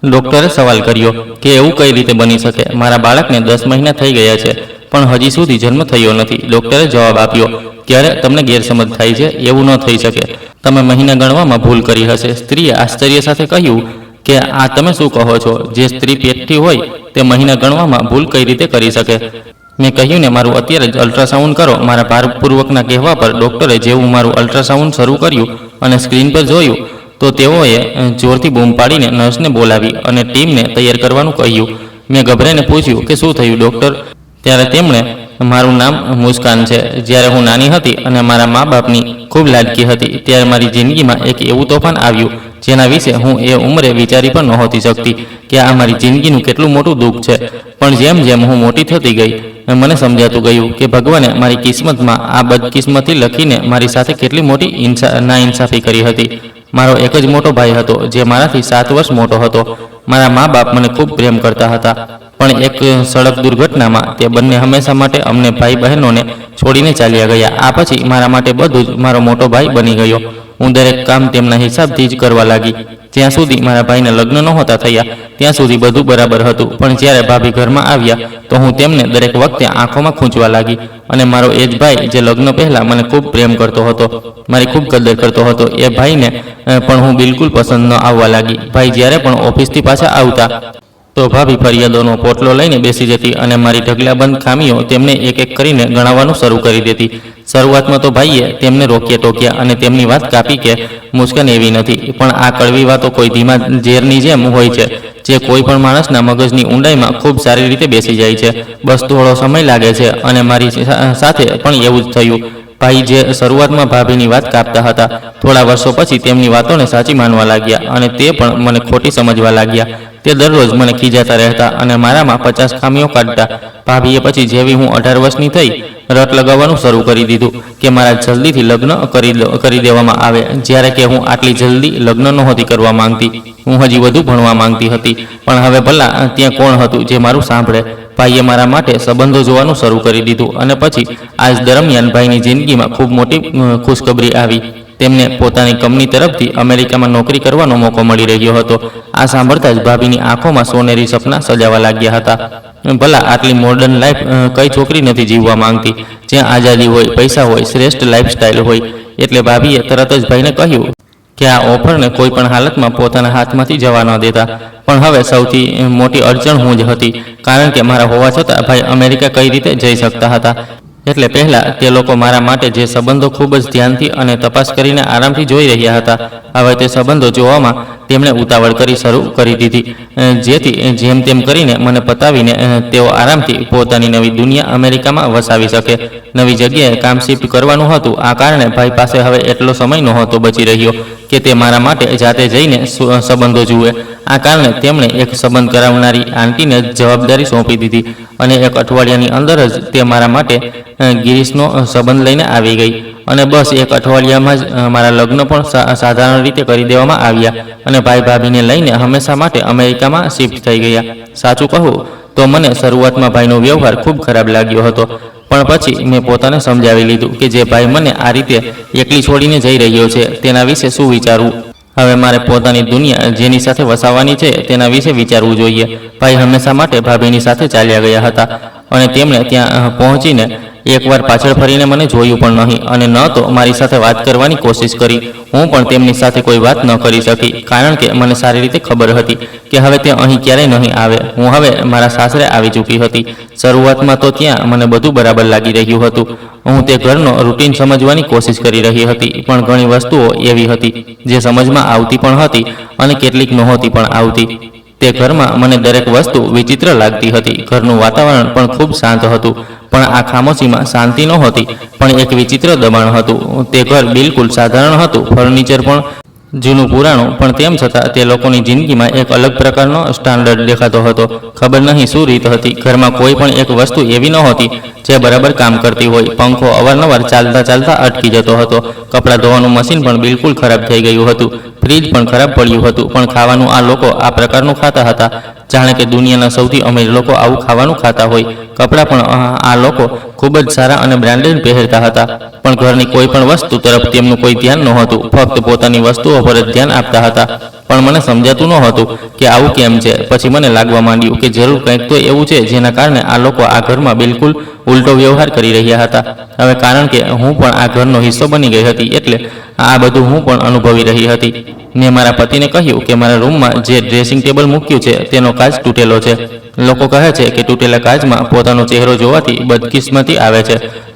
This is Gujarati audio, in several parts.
ડોક્ટરે સવાલ કર્યો કે એવું કઈ રીતે બની શકે? મારા બાળકને 10 મહિના થઈ ગયા છે પણ હજી સુધી જન્મ થયો નથી. ડોક્ટરે જવાબ આપ્યો, ત્યારે તમને ગેરસમજ થાય છે, એવું ન થઈ શકે. તમે મહિના ગણવામાં ભૂલ કરી હશે. સ્ત્રીએ આશ્ચર્ય સાથે કહ્યું કે આ તમે શું કહો છો? જે સ્ત્રી પેટથી હોય તે મહિના ગણવામાં ભૂલ કઈ રીતે કરી શકે? મેં કહ્યું ને, મારું અત્યારે જ અલ્ટ્રાસાઉન્ડ કરો. મારા ભારપૂર્વકના કહેવા પર ડોક્ટરે જેવું મારું અલ્ટ્રાસાઉન્ડ શરૂ કર્યું અને સ્ક્રીન પર જોયું તો તેઓએ જોરથી બૂમ પાડીને નર્સને બોલાવી અને ટીમને તૈયાર કરવાનું કહ્યું. મેં ગભરાઈને પૂછ્યું કે શું થયું ડૉક્ટર? ત્યારે તેમણે, મારું નામ મુસ્કાન છે. જ્યારે હું નાની હતી અને મારા મા બાપની ખૂબ લાડકી હતી ત્યારે મારી જિંદગીમાં એક એવું તોફાન આવ્યું જેના વિશે હું એ ઉંમરે વિચારી પણ નહોતી શકતી કે આ મારી જિંદગીનું કેટલું મોટું દુઃખ છે. પણ જેમ જેમ હું મોટી થતી ગઈ મને સમજાતું ગયું કે ભગવાને મારી કિસ્મતમાં આ બદકિસ્મતી લખીને મારી સાથે કેટલી મોટી નાઇન્સાફી કરી હતી. મારો એક જ મોટો ભાઈ હતો જે મારાથી 7 વર્ષ મોટો હતો. મારા મા બાપ મને ખૂબ પ્રેમ કરતા હતા પણ એક સડક દુર્ઘટનામાં તે બંને હંમેશા માટે અમને ભાઈ બહેનોને છોડીને ચાલ્યા ગયા. આ પછી મારા માટે બધું જ મારો મોટો ભાઈ બની ગયો. હું દરેક કામ તેમના હિસાબથી જ કરવા લાગી. જ્યાં સુધી મારા ભાઈને લગ્ન નહોતા થયા ત્યાં સુધી બધું બરાબર હતું. પણ જ્યારે ભાભી ઘરમાં આવ્યા તો હું તેમને દરેક વખતે આંખોમાં ખૂંચવા લાગી અને મારો એ જ ભાઈ જે લગ્ન પહેલાં મને ખૂબ પ્રેમ કરતો હતો, મારી ખૂબ કદર કરતો હતો, એ ભાઈને પણ હું બિલકુલ પસંદ ન આવવા લાગી. ભાઈ જ્યારે પણ ઓફિસથી પાછા આવતા તો ભાભી ફરિયાદોનો પોટલો લઈને બેસી જતી અને મારી ઢગલાબંધ ખામીઓ તેમને એક એક કરીને ગણાવવાનું શરૂ કરી દેતી. શરૂઆતમાં તો ભાઈએ તેમને રોક્યા ટોક્યા અને તેમની વાત કાપી કે મુસ્કાન એવી નથી. પણ આ કડવી વાતો કોઈ ધીમા ઝેરની જેમ હોય છે જે કોઈ પણ માણસના મગજની ઊંડાઈમાં ખૂબ સારી રીતે બેસી જાય છે. બસ થોડો સમય લાગે છે અને મારી સાથે પણ એવું જ થયું. ભાઈ જે શરૂઆતમાં ભાભીની વાત કાપતા હતા, થોડા વર્ષો પછી તેમની વાતોને સાચી માનવા લાગ્યા અને તે પણ મને ખોટી સમજવા લાગ્યા. તે દરરોજ મને ખીજાતા રહેતા અને મારામાં 50 ખામીઓ કાઢતા. ભાભીએ પછી જેવી હું 18 વર્ષની થઈ રટ લગાવવાનું શરૂ કરી દીધું કે મારા જલ્દીથી લગ્ન કરી દેવામાં આવે. જ્યારે કે હું આટલી જલ્દી લગ્ન નહોતી કરવા માંગતી. હું હજી વધુ ભણવા માંગતી હતી. પણ હવે ભલા ત્યાં કોણ હતું જે મારું સાંભળે? ભાઈએ મારા માટે સંબંધો જોવાનું શરૂ કરી દીધું અને પછી આજ દરમિયાન ભાઈની જિંદગીમાં ખૂબ મોટી ખુશખબરી આવી. તેમને પોતાની કંપની તરફથી અમેરિકામાં નોકરી કરવાનો મોકો મળી રહ્યો હતો. આ સાંભળતા જ ભાભીની આંખોમાં સોનેરી સપના સજાવા લાગ્યા હતા. ભલા આટલી મોડર્ન લાઈફ કઈ છોકરી નથી જીવવા માંગતી, જ્યાં આઝાદી હોય, પૈસા હોય, શ્રેષ્ઠ લાઈફસ્ટાઈલ હોય. એટલે ભાભીએ તરત જ ભાઈને કહ્યું કે આ ઓફરને કોઈ પણ હાલતમાં પોતાના હાથમાંથી જવા ન દેતા. પણ હવે સૌથી મોટી અડચણ હું જ હતી, કારણ કે મારા હોવા છતાં ભાઈ અમેરિકા કઈ રીતે જઈ શકતા હતા. એટલે પહેલાં તે લોકો મારા માટે જે સંબંધો ખૂબ જ ધ્યાનથી અને તપાસ કરીને આરામથી જોઈ રહ્યા હતા, હવે તે સંબંધો જોવામાં તેમણે ઉતાવળ કરી શરૂ કરી દીધી. જેથી જેમ તેમ કરીને મને પતાવીને તેઓ આરામથી પોતાની નવી દુનિયા અમેરિકામાં વસાવી શકે. નવી જગ્યાએ કામ શિફ્ટ કરવાનું હતું. આ કારણે ભાઈ પાસે હવે એટલો સમય નહોતો બચી રહ્યો કે તે મારા માટે જાતે જઈને સંબંધો જુએ. આ કારણે તેમણે એક સંબંધ કરાવનારી આંટીને જવાબદારી સોંપી દીધી અને એક અઠવાડિયાની અંદર જ તે મારા માટે ગિરીશનો સંબંધ લઈને આવી ગઈ. અને બસ એક અઠવાડિયામાં જ મારા લગ્ન પણ સાધારણ રીતે કરી દેવામાં આવ્યા અને ભાઈ ભાભીને લઈને હંમેશા માટે અમેરિકામાં શિફ્ટ થઈ ગયા. સાચું કહું તો મને શરૂઆતમાં ભાઈનો વ્યવહાર ખૂબ ખરાબ લાગ્યો હતો. પણ પછી મેં પોતાને સમજાવી લીધું કે જે ભાઈ મને આ રીતે એકલી છોડીને જઈ રહ્યો છે તેના વિશે શું વિચારવું. હવે મારે પોતાની દુનિયા જેની સાથે વસાવવાની છે તેના વિશે વિચારવું જોઈએ. ભાઈ હંમેશા માટે ભાભીની સાથે ચાલ્યા ગયા હતા અને તેમણે ત્યાં પહોંચીને એકવાર પાછળ ફરીને મને જોયું પણ નહીં અને ન તો મારી સાથે વાત કરવાની કોશિશ કરી. હું પણ તેમની સાથે કોઈ વાત ન કરી શકી, કારણ કે મને સારી રીતે ખબર હતી કે હવે તે અહીં ક્યારેય નહીં આવે. હું હવે મારા સાસરે આવી ચૂકી હતી. શરૂઆતમાં તો ત્યાં મને બધું બરાબર લાગી રહ્યું હતું. હું તે ઘરનો રૂટીન સમજવાની કોશિશ કરી રહી હતી, પણ ઘણી વસ્તુઓ એવી હતી જે સમજમાં આવતી પણ હતી અને કેટલીક નહોતી પણ આવતી. તે ઘરમાં મને દરેક વસ્તુ વિચિત્ર લાગતી હતી. ઘરનું વાતાવરણ પણ ખૂબ શાંત હતું, પણ આ ખામોશીમાં શાંતિ નહોતી, પણ એક વિચિત્ર દબાણ હતું. તે ઘર બિલકુલ સાધારણ હતું, ફર્નિચર પણ જૂનું પુરાણું, પણ તેમ છતાં તે લોકોની જિંદગીમાં એક અલગ પ્રકારનો સ્ટાન્ડર્ડ દેખાતો હતો. ખબર નહીં શું રીત હતી. ઘરમાં કોઈ પણ એક વસ્તુ એવી નહોતી જે બરાબર કામ કરતી હોય. પંખો અવારનવાર ચાલતા ચાલતા અટકી જતો હતો. કપડાં ધોવાનું મશીન પણ બિલકુલ ખરાબ થઈ ગયું હતું. ફ્રીજ પણ ખરાબ પડ્યું હતું. પણ ખાવાનું આ લોકો આ પ્રકારનું ખાતા હતા. જાણે કે દુનિયાના સૌથી અમીર લોકો આવું ખાવાનું ખાતા હોય. કપડાં પણ આ લોકો ખૂબ જ સારા અને બ્રાન્ડેડ પહેરતા હતા, પણ ઘરની કોઈ પણ વસ્તુ તરફ તેમનું કોઈ ધ્યાન નહોતું. ફક્ત પોતાની વસ્તુઓ પર જ ધ્યાન આપતા હતા. પણ મને સમજાતું નહોતું કે આવું કેમ છે. પછી મને લાગવા માંડ્યું કે જરૂર કંઈક તો એવું છે જેના કારણે આ લોકો આ ઘરમાં બિલકુલ ઉલટો વ્યવહાર કરી રહ્યા હતા. હવે કારણ કે હું પણ આ ઘરનો હિસ્સો બની ગઈ હતી, એટલે આ બધું હું પણ અનુભવી રહી હતી. મેં મારા પતિને કહ્યું કે મારા રૂમમાં જે ડ્રેસિંગ ટેબલ મૂક્યું છે તેનો કાચ તૂટેલો છે. લોકો કહે છે કે તૂટેલા કાચમાં પોતાનો ચહેરો જોવાથી બદકિસ્મતી આવે છે.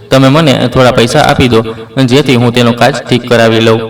તમે મને થોડા પૈસા આપી દો જેથી હું તેનો કાચ ઠીક કરાવી લઉં.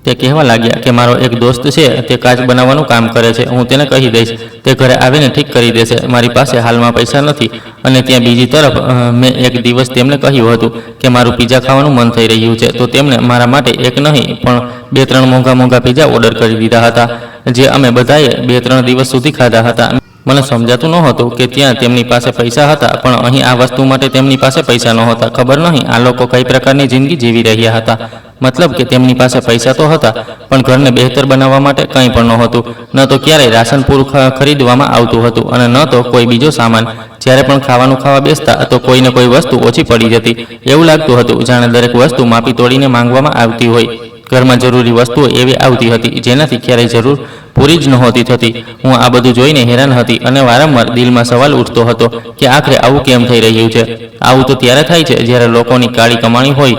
તે કહેવા લાગ્યા કે મારો એક દોસ્ત છે, તે કાચ બનાવવાનું કામ કરે છે. હું તેને કહી દઈશ, તે ઘરે આવીને ઠીક કરી દેશે. મારી પાસે હાલમાં પૈસા નથી. અને ત્યાં બીજી તરફ મેં એક દિવસ તેમને કહ્યું હતું કે મારું પીઝા ખાવાનું મન થઈ રહ્યું છે, તો તેમણે મારા માટે એક નહીં પણ 2-3 મોંઘા પીઝા ઓર્ડર કરી દીધા હતા, જે અમે બધાએ 2-3 દિવસ સુધી ખાધા હતા. મને સમજાતું નહોતું કે ત્યાં તેમની પાસે પૈસા હતા, પણ અહીં આ વસ્તુ માટે તેમની પાસે પૈસા નહોતા. ખબર નહીં આ લોકો કઈ પ્રકારની જિંદગી જીવી રહ્યા હતા. મતલબ કે તેમની પાસે પૈસા તો હતા, પણ ઘરને બહેતર બનાવવા માટે કંઈ પણ નહોતું. ન તો ક્યારેય રાશન પૂરું ખરીદવામાં આવતું હતું અને ન તો કોઈ બીજો સામાન. જ્યારે પણ ખાવાનું ખાવા બેસતા તો કોઈને કોઈ વસ્તુ ઓછી પડી જતી. એવું લાગતું હતું જાણે દરેક વસ્તુ માપી તોડીને માંગવામાં આવતી હોય. ઘરમાં જરૂરી વસ્તુઓ એવી આવતી હતી જેનાથી ક્યારેય જરૂર પૂરી જ નહોતી થતી. હું આ બધું જોઈને હેરાન હતી અને વારંવાર દિલમાં સવાલ ઉઠતો હતો કે આખરે આવું કેમ થઈ રહ્યું છે. આવું તો ત્યારે થાય છે જ્યારે લોકોની કાળી કમાણી હોય,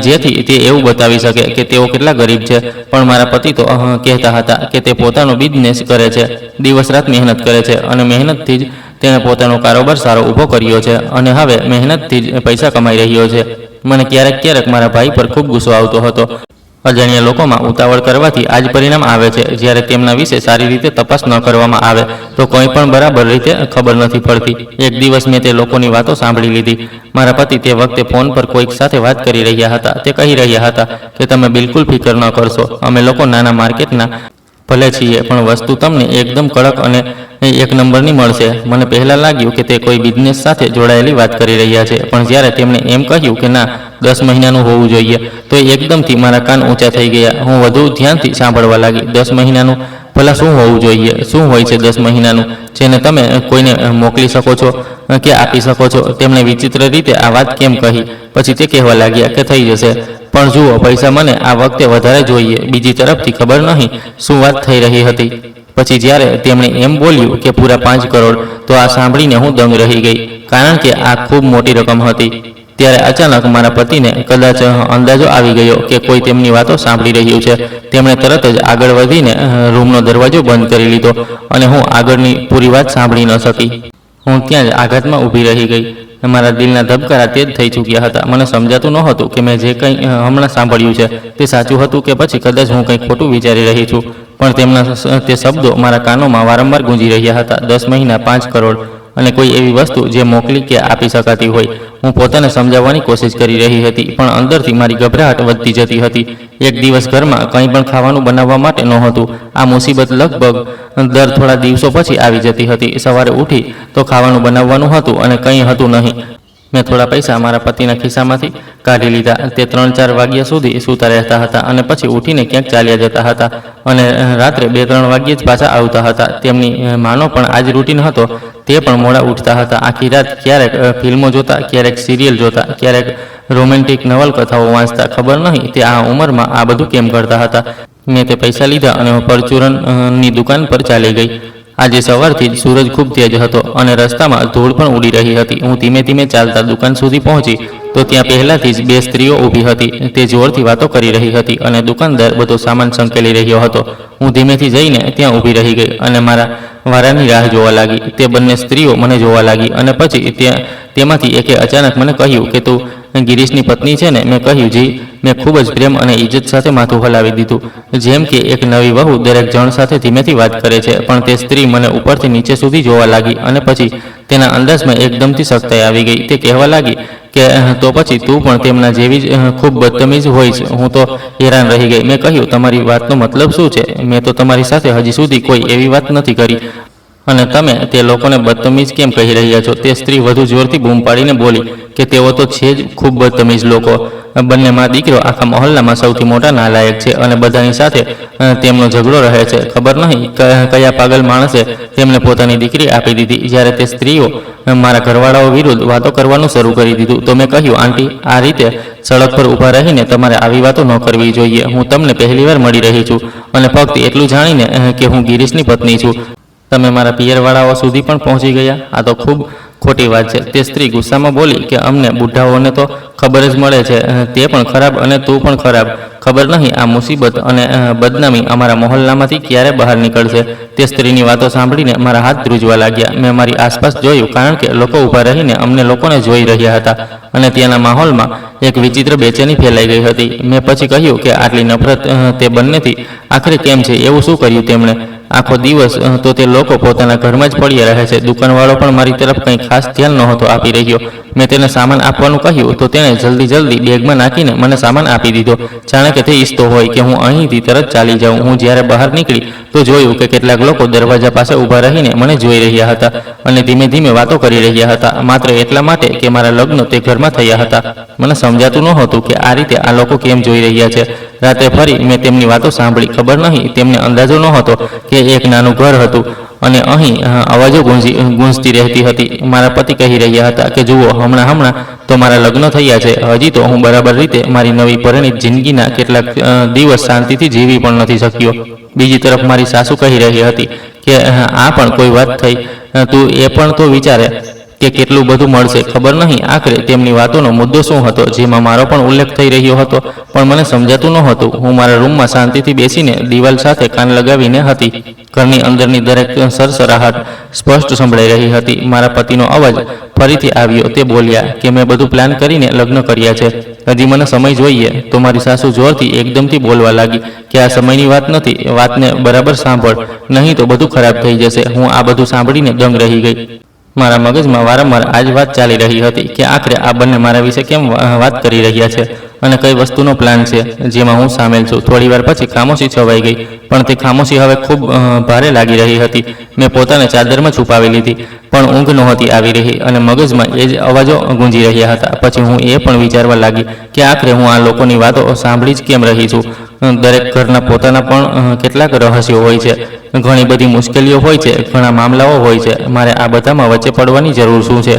જેથી તે એવું બતાવી શકે કે તેઓ કેટલા ગરીબ છે. પણ મારા પતિ તો કહેતા હતા કે તે પોતાનો બિઝનેસ કરે છે, દિવસ રાત મહેનત કરે છે અને મહેનતથી જ તેણે પોતાનો કારોબાર સારો ઊભો કર્યો છે અને હવે મહેનતથી જ પૈસા કમાઈ રહ્યો છે. મને ક્યારેક મારા ભાઈ પર ખૂબ ગુસ્સો આવતો હતો. અજાણ્યા લોકોમાં ઉતાવળ કરવાથી આ જ પરિણામ આવે છે. જ્યારે તેમના વિશે સારી રીતે તપાસ ન કરવામાં આવે તો કંઈ પણ બરાબર રીતે ખબર નથી પડતી. એક દિવસ મેં તે લોકોની વાતો સાંભળી લીધી. મારા પતિ તે વખતે ફોન પર કોઈક સાથે વાત કરી રહ્યા હતા. તે કહી રહ્યા હતા કે તમે બિલકુલ ફિકર ન કરશો, અમે લોકો નાના માર્કેટના ભલે છીએ, પણ વસ્તુ તમને એકદમ કડક અને એક નંબરની મળશે. મને પહેલાં લાગ્યું કે તે કોઈ બિઝનેસ સાથે જોડાયેલી વાત કરી રહ્યા છે, પણ જ્યારે તેમણે એમ કહ્યું કે ના 10 મહિનાનું હોવું જોઈએ, તો એકદમથી મારા કાન ઊંચા થઈ ગયા. હું વધુ ધ્યાનથી સાંભળવા લાગી. 10 મહિનાનું ભલા શું હોવું જોઈએ? શું હોય છે 10 મહિનાનું જેને તમે કોઈને મોકલી શકો છો કે આપી શકો છો? તેમણે વિચિત્ર રીતે આ વાત કેમ કહી. પછી તે કહેવા લાગ્યા કે થઈ જશે, પણ જુઓ પૈસા મને આ વખતે વધારે જોઈએ. બીજી તરફથી ખબર નહીં શું વાત થઈ રહી હતી. પછી જ્યારે તેમણે એમ બોલ્યું કે પૂરા 5 કરોડ, તો આ સાંભળીને હું દંગ રહી ગઈ, કારણ કે આ ખૂબ મોટી રકમ હતી. ત્યારે અચાનક મારા પતિને કદાચ અંદાજો આવી ગયો કે કોઈ તેમની વાતો સાંભળી રહ્યું છે. તેમણે તરત જ આગળ વધીને રૂમનો દરવાજો બંધ કરી લીધો અને હું આગળની પૂરી વાત સાંભળી ન શકી. હું ત્યાં જ આઘાતમાં ઊભી રહી ગઈ. મારા દિલના ધબકારા તેજ થઈ ચૂક્યા હતા. મને સમજાતું નહોતું કે મેં જે કંઈ હમણાં સાંભળ્યું છે તે સાચું હતું કે પછી કદાચ હું કંઈક ખોટું વિચારી રહી છું. પણ તેમના તે શબ્દો મારા કાનોમાં વારંવાર ગૂંજી રહ્યા હતા. 10 મહિના, 5 કરોડ અને કોઈ એવી વસ્તુ જે મોકલી કે આપી શકાતી હોય. હું પોતાને સમજાવવાની કોશિશ કરી રહી હતી, પણ અંદરથી મારી ગભરાટ વધતી જતી હતી. એક દિવસ ઘરમાં કંઈ પણ ખાવાનું બનાવવા માટે નહોતું. આ મુસીબત લગભગ દર થોડા દિવસો પછી આવી જતી હતી. સવારે ઉઠી તો ખાવાનું બનાવવાનું હતું અને કંઈ હતું નહીં. મેં થોડા પૈસા મારા પતિના ખિસ્સામાંથી કાઢી લીધા. તે 3-4 વાગ્યા સુધી સૂતા રહેતા હતા અને પછી ઉઠીને ક્યાંક ચાલ્યા જતા હતા અને રાત્રે 2-3 વાગ્યે જ પાછા આવતા હતા. તેમની માનો પણ આ જ રૂટીન હતો. તે પણ મોડા ઉઠતા હતા. આખી રાત ક્યારેક ફિલ્મો જોતા, ક્યારેક સિરિયલ જોતા, ક્યારેક રોમેન્ટિક નવલકથાઓ વાંચતા. ખબર નહીં તે આ ઉંમરમાં આ બધું કેમ કરતા હતા. મેં તે પૈસા લીધા અને પરચુરણની દુકાન પર ચાલી ગઈ. આજે સવારથી જ સૂરજ ખૂબ તેજ હતો અને રસ્તામાં ધૂળ પણ ઉડી રહી હતી. હું ધીમે ધીમે ચાલતા દુકાન સુધી પહોંચી તો ત્યાં પહેલાથી જ 2 સ્ત્રીઓ ઊભી હતી. તે જોરથી વાતો કરી રહી હતી અને દુકાનદાર બધો સામાન સંકેલી રહ્યો હતો. હું ધીમેથી જઈને ત્યાં ઊભી રહી ગઈ અને મારા વારાની રાહ જોવા લાગી. તે બંને સ્ત્રીઓ મને જોવા લાગી અને પછી તેમાંથી એકે અચાનક મને કહ્યું કે તું ગિરીશની પત્ની છે ને? મેં કહ્યું જી. મેં ખૂબ જ પ્રેમ અને ઇજ્જત સાથે માથું હલાવી દીધું, જેમ કે એક નવી વહુ દરેક જણ સાથે ધીમેથી વાત કરે છે. પણ તે સ્ત્રી મને ઉપરથી નીચે સુધી જોવા લાગી અને પછી તેના અંદાજમાં એકદમથી સખ્તાઈ આવી ગઈ. તે કહેવા લાગી કે તો પછી તું પણ તેમના જેવી જ ખૂબ બદતમીઝ હોય છે. હું તો હેરાન રહી ગઈ. મેં કહ્યું તમારી વાતનો મતલબ શું છે? મેં તો તમારી સાથે હજી સુધી કોઈ એવી વાત નથી કરી. અને તમે તે લોકોને બદતમીજ કેમ કહી રહ્યા છો? તે સ્ત્રી વધુ જોરથી બૂમ પાડીને બોલી કે તેઓ તો છે જ ખૂબ બદતમીજ લોકો. બંને મા દીકરો આખા મહોલ્લામાં સૌથી મોટા નાલાયક છે અને બધાની સાથે તેમનો ઝઘડો રહે છે. ખબર નહીં કયા પાગલ માણસે તેમને પોતાની દીકરી આપી દીધી. જ્યારે તે સ્ત્રીઓ મારા ઘરવાળાઓ વિરુદ્ધ વાતો કરવાનું શરૂ કરી દીધું તો મેં કહ્યું, આંટી, આ રીતે સડક પર ઊભા રહીને તમારે આવી વાતો ન કરવી જોઈએ. હું તમને પહેલીવાર મળી રહી છું અને ફક્ત એટલું જાણીને કે હું ગિરીશની પત્ની છું, તમે મારા પિયરવાળાઓ સુધી પણ પહોંચી ગયા. આ તો ખૂબ ખોટી વાત છે. તે સ્ત્રી ગુસ્સામાં બોલી કે અમને બુઢાઓને તો ખબર જ મળે છે, તે પણ ખરાબ અને તું પણ ખરાબ. ખબર નહીં આ મુસીબત અને બદનામી અમારા મહોલ્લામાંથી ક્યારે બહાર નીકળશે. તે સ્ત્રીની વાતો સાંભળીને મારા હાથ ધ્રુજવા લાગ્યા. મેં મારી આસપાસ જોયું, કારણ કે લોકો ઊભા રહીને અમને લોકોને જોઈ રહ્યા હતા અને ત્યાંના માહોલમાં એક વિચિત્ર બેચેની ફેલાઈ ગઈ હતી. મેં પછી કહ્યું કે આટલી નફરત તે બંનેથી આખરે કેમ છે? એવું શું કર્યું તેમણે? આખો દિવસ તો તે લોકો પોતાના ઘરમાં જ પડ્યા રહે છે. દુકાનવાળો પણ મારી તરફ કંઈ ખાસ ધ્યાન નહોતો આપી રહ્યો. મેં તેને સામાન આપવાનું કહ્યું તો તેણે જલ્દી બેગમાં નાખીને મને સામાન આપી દીધો, જાણે કે તે ઈચ્છતો હોય કે હું અહીંથી તરત ચાલી જાઉં. હું જ્યારે બહાર નીકળી તો જોયું કે કેટલાક લોકો દરવાજા પાસે ઊભા રહીને મને જોઈ રહ્યા હતા અને ધીમે ધીમે વાતો કરી રહ્યા હતા, માત્ર એટલા માટે કે મારા લગ્ન તે ઘરમાં થયા હતા. મને સમજાતું નહોતું કે આ રીતે આ લોકો કેમ જોઈ રહ્યા છે. રાત્રે ફરી મેં તેમની વાતો સાંભળી. ખબર નહીં તેમને અંદાજો નહોતો કે એક નાનું ઘર હતું અને અહીં અવાજો ગૂંજતી રહેતી હતી. મારા પતિ કહી રહ્યા હતા કે જુઓ, હમણાં તો મારા લગ્ન થયા છે, હજી તો હું બરાબર રીતે મારી નવી પરિણીત જિંદગીના કેટલાક દિવસ શાંતિથી જીવી પણ નથી શક્યો. બીજી તરફ મારી સાસુ કહી રહી હતી કે આ પણ કોઈ વાત થઈ, તું એ પણ તો વિચારે કે કેટલું બધું મળશે. ખબર નહીં આખરે તેમની વાતોનો મુદ્દો શું હતો, જેમાં મારો પણ ઉલ્લેખ થઈ રહ્યો હતો, પણ મને સમજાતું નહોતું. હું મારા રૂમમાં શાંતિથી બેસીને દિવાલ સાથે કાન લગાવીને હતી. ઘરની અંદરની દરેક સરસરાહટ સ્પષ્ટ સંભળાઈ રહી હતી. મારા પતિનો અવાજ ફરીથી આવ્યો. તે બોલ્યા કે મેં બધું પ્લાન કરીને લગ્ન કર્યા છે, હજી મને સમય જોઈએ. તો મારી સાસુ જોરથી એકદમથી બોલવા લાગી કે આ સમયની વાત નથી, વાતને બરાબર સાંભળ, નહીં તો બધું ખરાબ થઈ જશે. હું આ બધું સાંભળીને દંગ રહી ગઈ. મારા મગજમાં વારંવાર આ જ વાત ચાલી રહી હતી કે આખરે આ બંને મારા વિશે કેમ વાત કરી રહ્યા છે અને કઈ વસ્તુનો પ્લાન છે જેમાં હું સામેલ છું. થોડીવાર પછી ખામોશી છવાઈ ગઈ, પણ તે ખામોશી હવે ખૂબ ભારે લાગી રહી હતી. મેં પોતાને ચાદરમાં છુપાવી લીધી, પણ ઊંઘ નહોતી આવી રહી અને મગજમાં એ જ અવાજો ગૂંજી રહ્યા હતા. પછી હું એ પણ વિચારવા લાગી કે આખરે હું આ લોકોની વાતો સાંભળી જ કેમ રહી છું. દરેક ઘરના પોતાના પણ કેટલાક રહસ્યો હોય છે, ઘણી બધી મુશ્કેલીઓ હોય છે, ઘણા મામલાઓ હોય છે. મારે આ બધામાં વચ્ચે પડવાની જરૂર શું છે?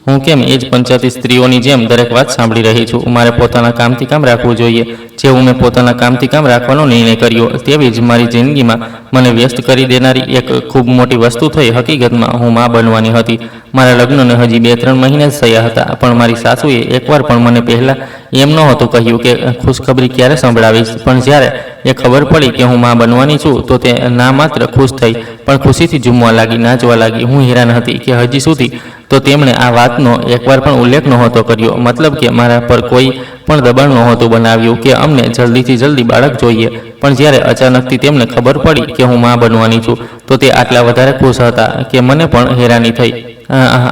હું કેમ એ જ પંચાયતી સ્ત્રીઓની જેમ દરેક વાત સાંભળી રહી છું? મારે પોતાના કામથી કામ રાખવું જોઈએ. જેવું મેં પોતાના કામથી કામ રાખવાનો નિર્ણય કર્યો, તેવી જ મારી જિંદગીમાં મને વ્યસ્ત કરી દેનારી એક ખૂબ મોટી વસ્તુ થઈ. હકીકતમાં હું મા બનવાની હતી. મારા લગ્નને હજી 2-3 મહિના જ થયા હતા, પણ મારી સાસુએ એકવાર પણ મને પહેલાં એમ નહોતું કહ્યું કે ખુશખબરી ક્યારે સંભળાવીશ. પણ જ્યારે એ ખબર પડી કે હું મા બનવાની છું તો તે ના માત્ર ખુશ થઈ, પણ ખુશીથી ઝૂમવા લાગી, નાચવા લાગી. હું હેરાન હતી કે હજી સુધી તો તેમણે આ વાતનો એકવાર પણ ઉલ્લેખ નહોતો કર્યો. મતલબ કે મારા પર કોઈ પણ દબાણ નહોતું બનાવ્યું કે અમને જલ્દીથી જલ્દી બાળક જોઈએ. પણ જ્યારે અચાનકથી તેમને ખબર પડી કે હું મા બનવાની છું તો તે આટલા વધારે ખુશ હતા કે મને પણ હેરાની થઈ.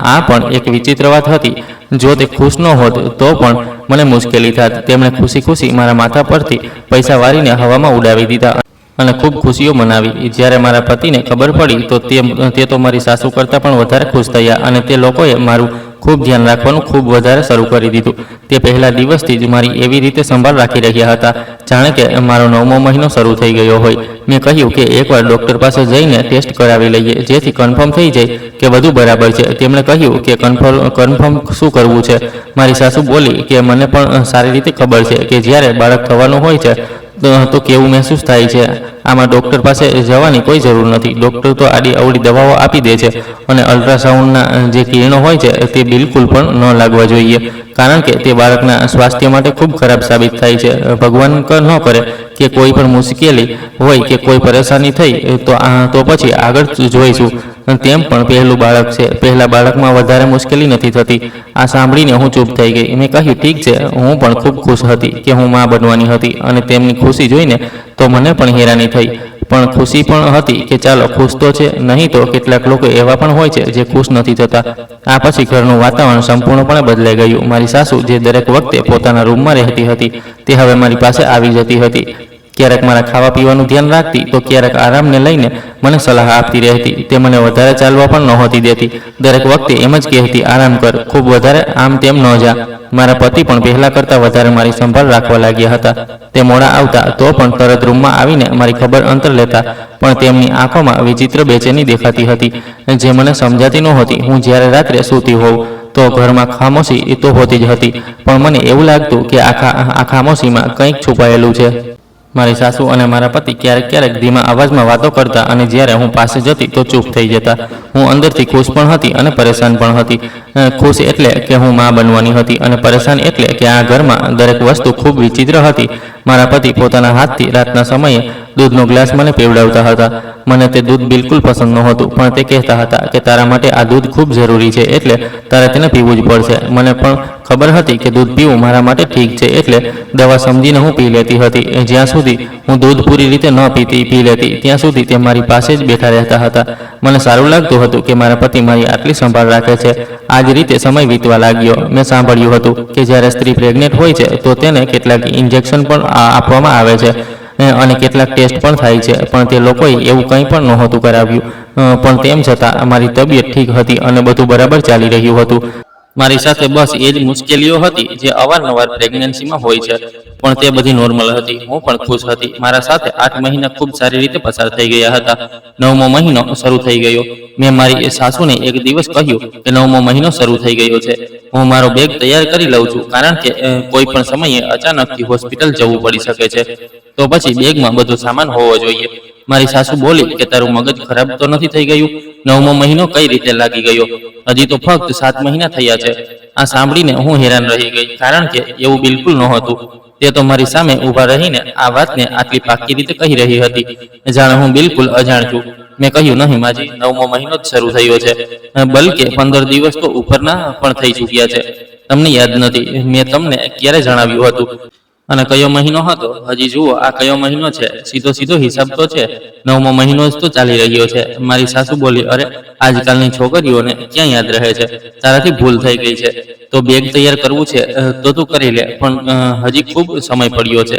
આ પણ એક વિચિત્ર વાત હતી. જો તે ખુશ ન હોત તો પણ મને મુશ્કેલી થાત. તેમણે ખુશી મારા માથા પરથી પૈસા વારીને હવામાં ઉડાવી દીધા અને ખૂબ ખુશીઓ મનાવી. જ્યારે મારા પતિને ખબર પડી તો તે તો મારી સાસુ કરતાં પણ વધારે ખુશ થયા અને તે લોકોએ મારું ખૂબ ધ્યાન રાખવાનું ખૂબ વધારે શરૂ કરી દીધું. તે પહેલા દિવસથી જ મારી એવી રીતે સંભાળ રાખી રહ્યા હતા જાણે કે મારો 9મો મહિનો શરૂ થઈ ગયો હોય. મેં કહ્યું કે એકવાર ડૉક્ટર પાસે જઈને ટેસ્ટ કરાવી લઈએ, જેથી કન્ફર્મ થઈ જાય કે બધું બરાબર છે. તેમણે કહ્યું કે કન્ફર્મ શું કરવું છે? મારી સાસુ બોલી કે મને પણ સારી રીતે ખબર છે કે જ્યારે બાળક થવાનું હોય છે તો કેવું મહેસૂસ થાય છે. આમાં ડૉક્ટર પાસે જવાની કોઈ જરૂર નથી. ડૉક્ટર તો આડી અવળી દવાઓ આપી દે છે અને અલ્ટ્રાસાઉન્ડના જે કિરણો હોય છે તે બિલકુલ પણ ન લાગવા જોઈએ, કારણ કે તે બાળકના સ્વાસ્થ્ય માટે ખૂબ ખરાબ સાબિત થાય છે. ભગવાન ન કરે કે કોઈ પણ મુશ્કેલી હોય કે કોઈ પરેશાની થઈ તો પછી આગળ જોઈશું. તેમ પણ પહેલું બાળક છે, પહેલા બાળકમાં વધારે મુશ્કેલી નથી થતી. આ સાંભળીને હું ચૂપ થઈ ગઈ. મેં કહ્યું, ઠીક છે. હું પણ ખૂબ ખુશ હતી કે હું મા બનવાની હતી અને તેમની ખુશી જોઈને તો મને પણ હેરાની થઈ, પણ ખુશી પણ હતી કે ચાલો ખુશ તો છે. નહીં તો કેટલાક લોકો એવા પણ હોય છે જે ખુશ નથી થતા. આ પછી ઘરનું વાતાવરણ સંપૂર્ણપણે બદલાઈ ગયું. મારી સાસુ જે દરેક વખતે પોતાના રૂમમાં રહેતી હતી તે હવે મારી પાસે આવી જતી હતી. ક્યારેક મારા ખાવા પીવાનું ધ્યાન રાખતી તો ક્યારેક આરામને લઈને મને સલાહ આપતી રહેતી. તે મને વધારે ચાલવા પણ નહોતી દેતી. દરેક વખતે એમ જ કહેતી, આરામ કર, ખૂબ વધારે આમ તેમ ન જા. મારા પતિ પણ પહેલા કરતાં વધારે મારી સંભાળ રાખવા લાગ્યા હતા. તે મોડા આવતા તો પણ તરત રૂમમાં આવીને મારી ખબર અંતર લેતા, પણ તેમની આંખોમાં વિચિત્ર બેચેની દેખાતી હતી, જે મને સમજાતી નહોતી. હું જ્યારે રાત્રે સૂતી હોઉં તો ઘરમાં ખામોશી તો હોતી જ હતી, પણ મને એવું લાગતું કે આ ખામોશીમાં કંઈક છુપાયેલું છે. મારી સાસુ અને મારા પતિ ક્યારેક ધીમા અવાજમાં વાતો કરતા અને જ્યારે હું પાસે જતી તો ચૂપ થઈ જતા. હું અંદરથી ખુશ પણ હતી અને પરેશાન પણ હતી. ખુશ એટલે કે હું મા બનવાની હતી અને પરેશાન એટલે કે આ ઘરમાં દરેક વસ્તુ ખૂબ વિચિત્ર હતી. મારા પતિ પોતાના હાથથી રાતના સમયે દૂધનો ગ્લાસ મને પીવડાવતા હતા. મને તે દૂધ બિલકુલ પસંદ નહોતું, પણ તે કહેતા હતા કે તારા માટે આ દૂધ ખૂબ જરૂરી છે, એટલે તારે તેને પીવું જ પડશે. મને પણ ખબર હતી કે દૂધ પીવું મારા માટે ઠીક છે, એટલે દવા સમજીને હું પી લેતી હતી. જ્યાં સુધી હું દૂધ પૂરી રીતે ન પી લેતી ત્યાં સુધી તે મારી પાસે જ બેઠા રહેતા હતા. મને સારું લાગતું હતું કે મારા પતિ મારી આટલી સંભાળ રાખે છે. આ જ રીતે સમય વીતવા લાગ્યો. મેં સાંભળ્યું હતું કે જ્યારે સ્ત્રી પ્રેગ્નેન્ટ હોય છે તો તેને કેટલાક ઇન્જેક્શન પણ આપવામાં આવે છે અને કેટલાક ટેસ્ટ પણ થાય છે, પણ તે લોકોએ એવું કંઈ પણ નહોતું કરાવ્યું. પણ તેમ છતાં મારી તબિયત ઠીક હતી અને બધું બરાબર ચાલી રહ્યું હતું. મારી સાથે બસ એ જ મુશ્કેલીઓ હતી જે અવારનવાર પ્રેગ્નન્સીમાં હોય છે, પણ તે બધી નોર્મલ હતી. હું પણ ખુશ હતી. મારા સાથે 8 મહિના ખૂબ સારી રીતે પસાર થઈ ગયા હતા. 9મો મહિનો શરૂ થઈ ગયો. મેં મારી સાસુને એક દિવસ કહ્યું કે 9મો મહિનો શરૂ થઈ ગયો છે. હું મારો બેગ તૈયાર કરી લઉં છું, કારણ કે કોઈ પણ સમયે અચાનકથી હોસ્પિટલ જવું પડી શકે છે, તો પછી બેગમાં બધો સામાન હોવો જોઈએ. મારી સાસુ બોલી કે તારું મગજ ખરાબ તો નથી થઈ ગયું? 9મો મહિનો કઈ રીતે લાગી ગયો? હજી તો ફક્ત 7 મહિના થયા છે. આ સાંભળીને હું હેરાન રહી ગઈ, કારણ કે એવું બિલકુલ નહોતું. તે તો મારી સામે ઊભા રહીને આ વાતને આટલી પાકી રીતે કહી રહી હતી, જાણે હું બિલકુલ અજાણ છું. મેં કહ્યું, નહીં માજી, 9મો મહિનો જ શરૂ થયો છે, બલકે 15 દિવસ તો ઉપરના પણ થઈ ચૂક્યા છે. તમને યાદ નથી મેં તમને ક્યારે જણાવ્યું હતું અને કયો મહિનો હતો? હજી જુઓ આ કયો મહિનો છે. સીધો હિસાબ તો છે, 9મો મહિનો જ તો ચાલી રહ્યો છે. મારી સાસુ બોલી, અરે આજકાલની છોકરીઓને ક્યાં યાદ રહે છે? તારાથી ભૂલ થઈ ગઈ છે. તો બેગ તૈયાર કરવું છે તો તું કરી લે, પણ હજી ખૂબ સમય પડ્યો છે.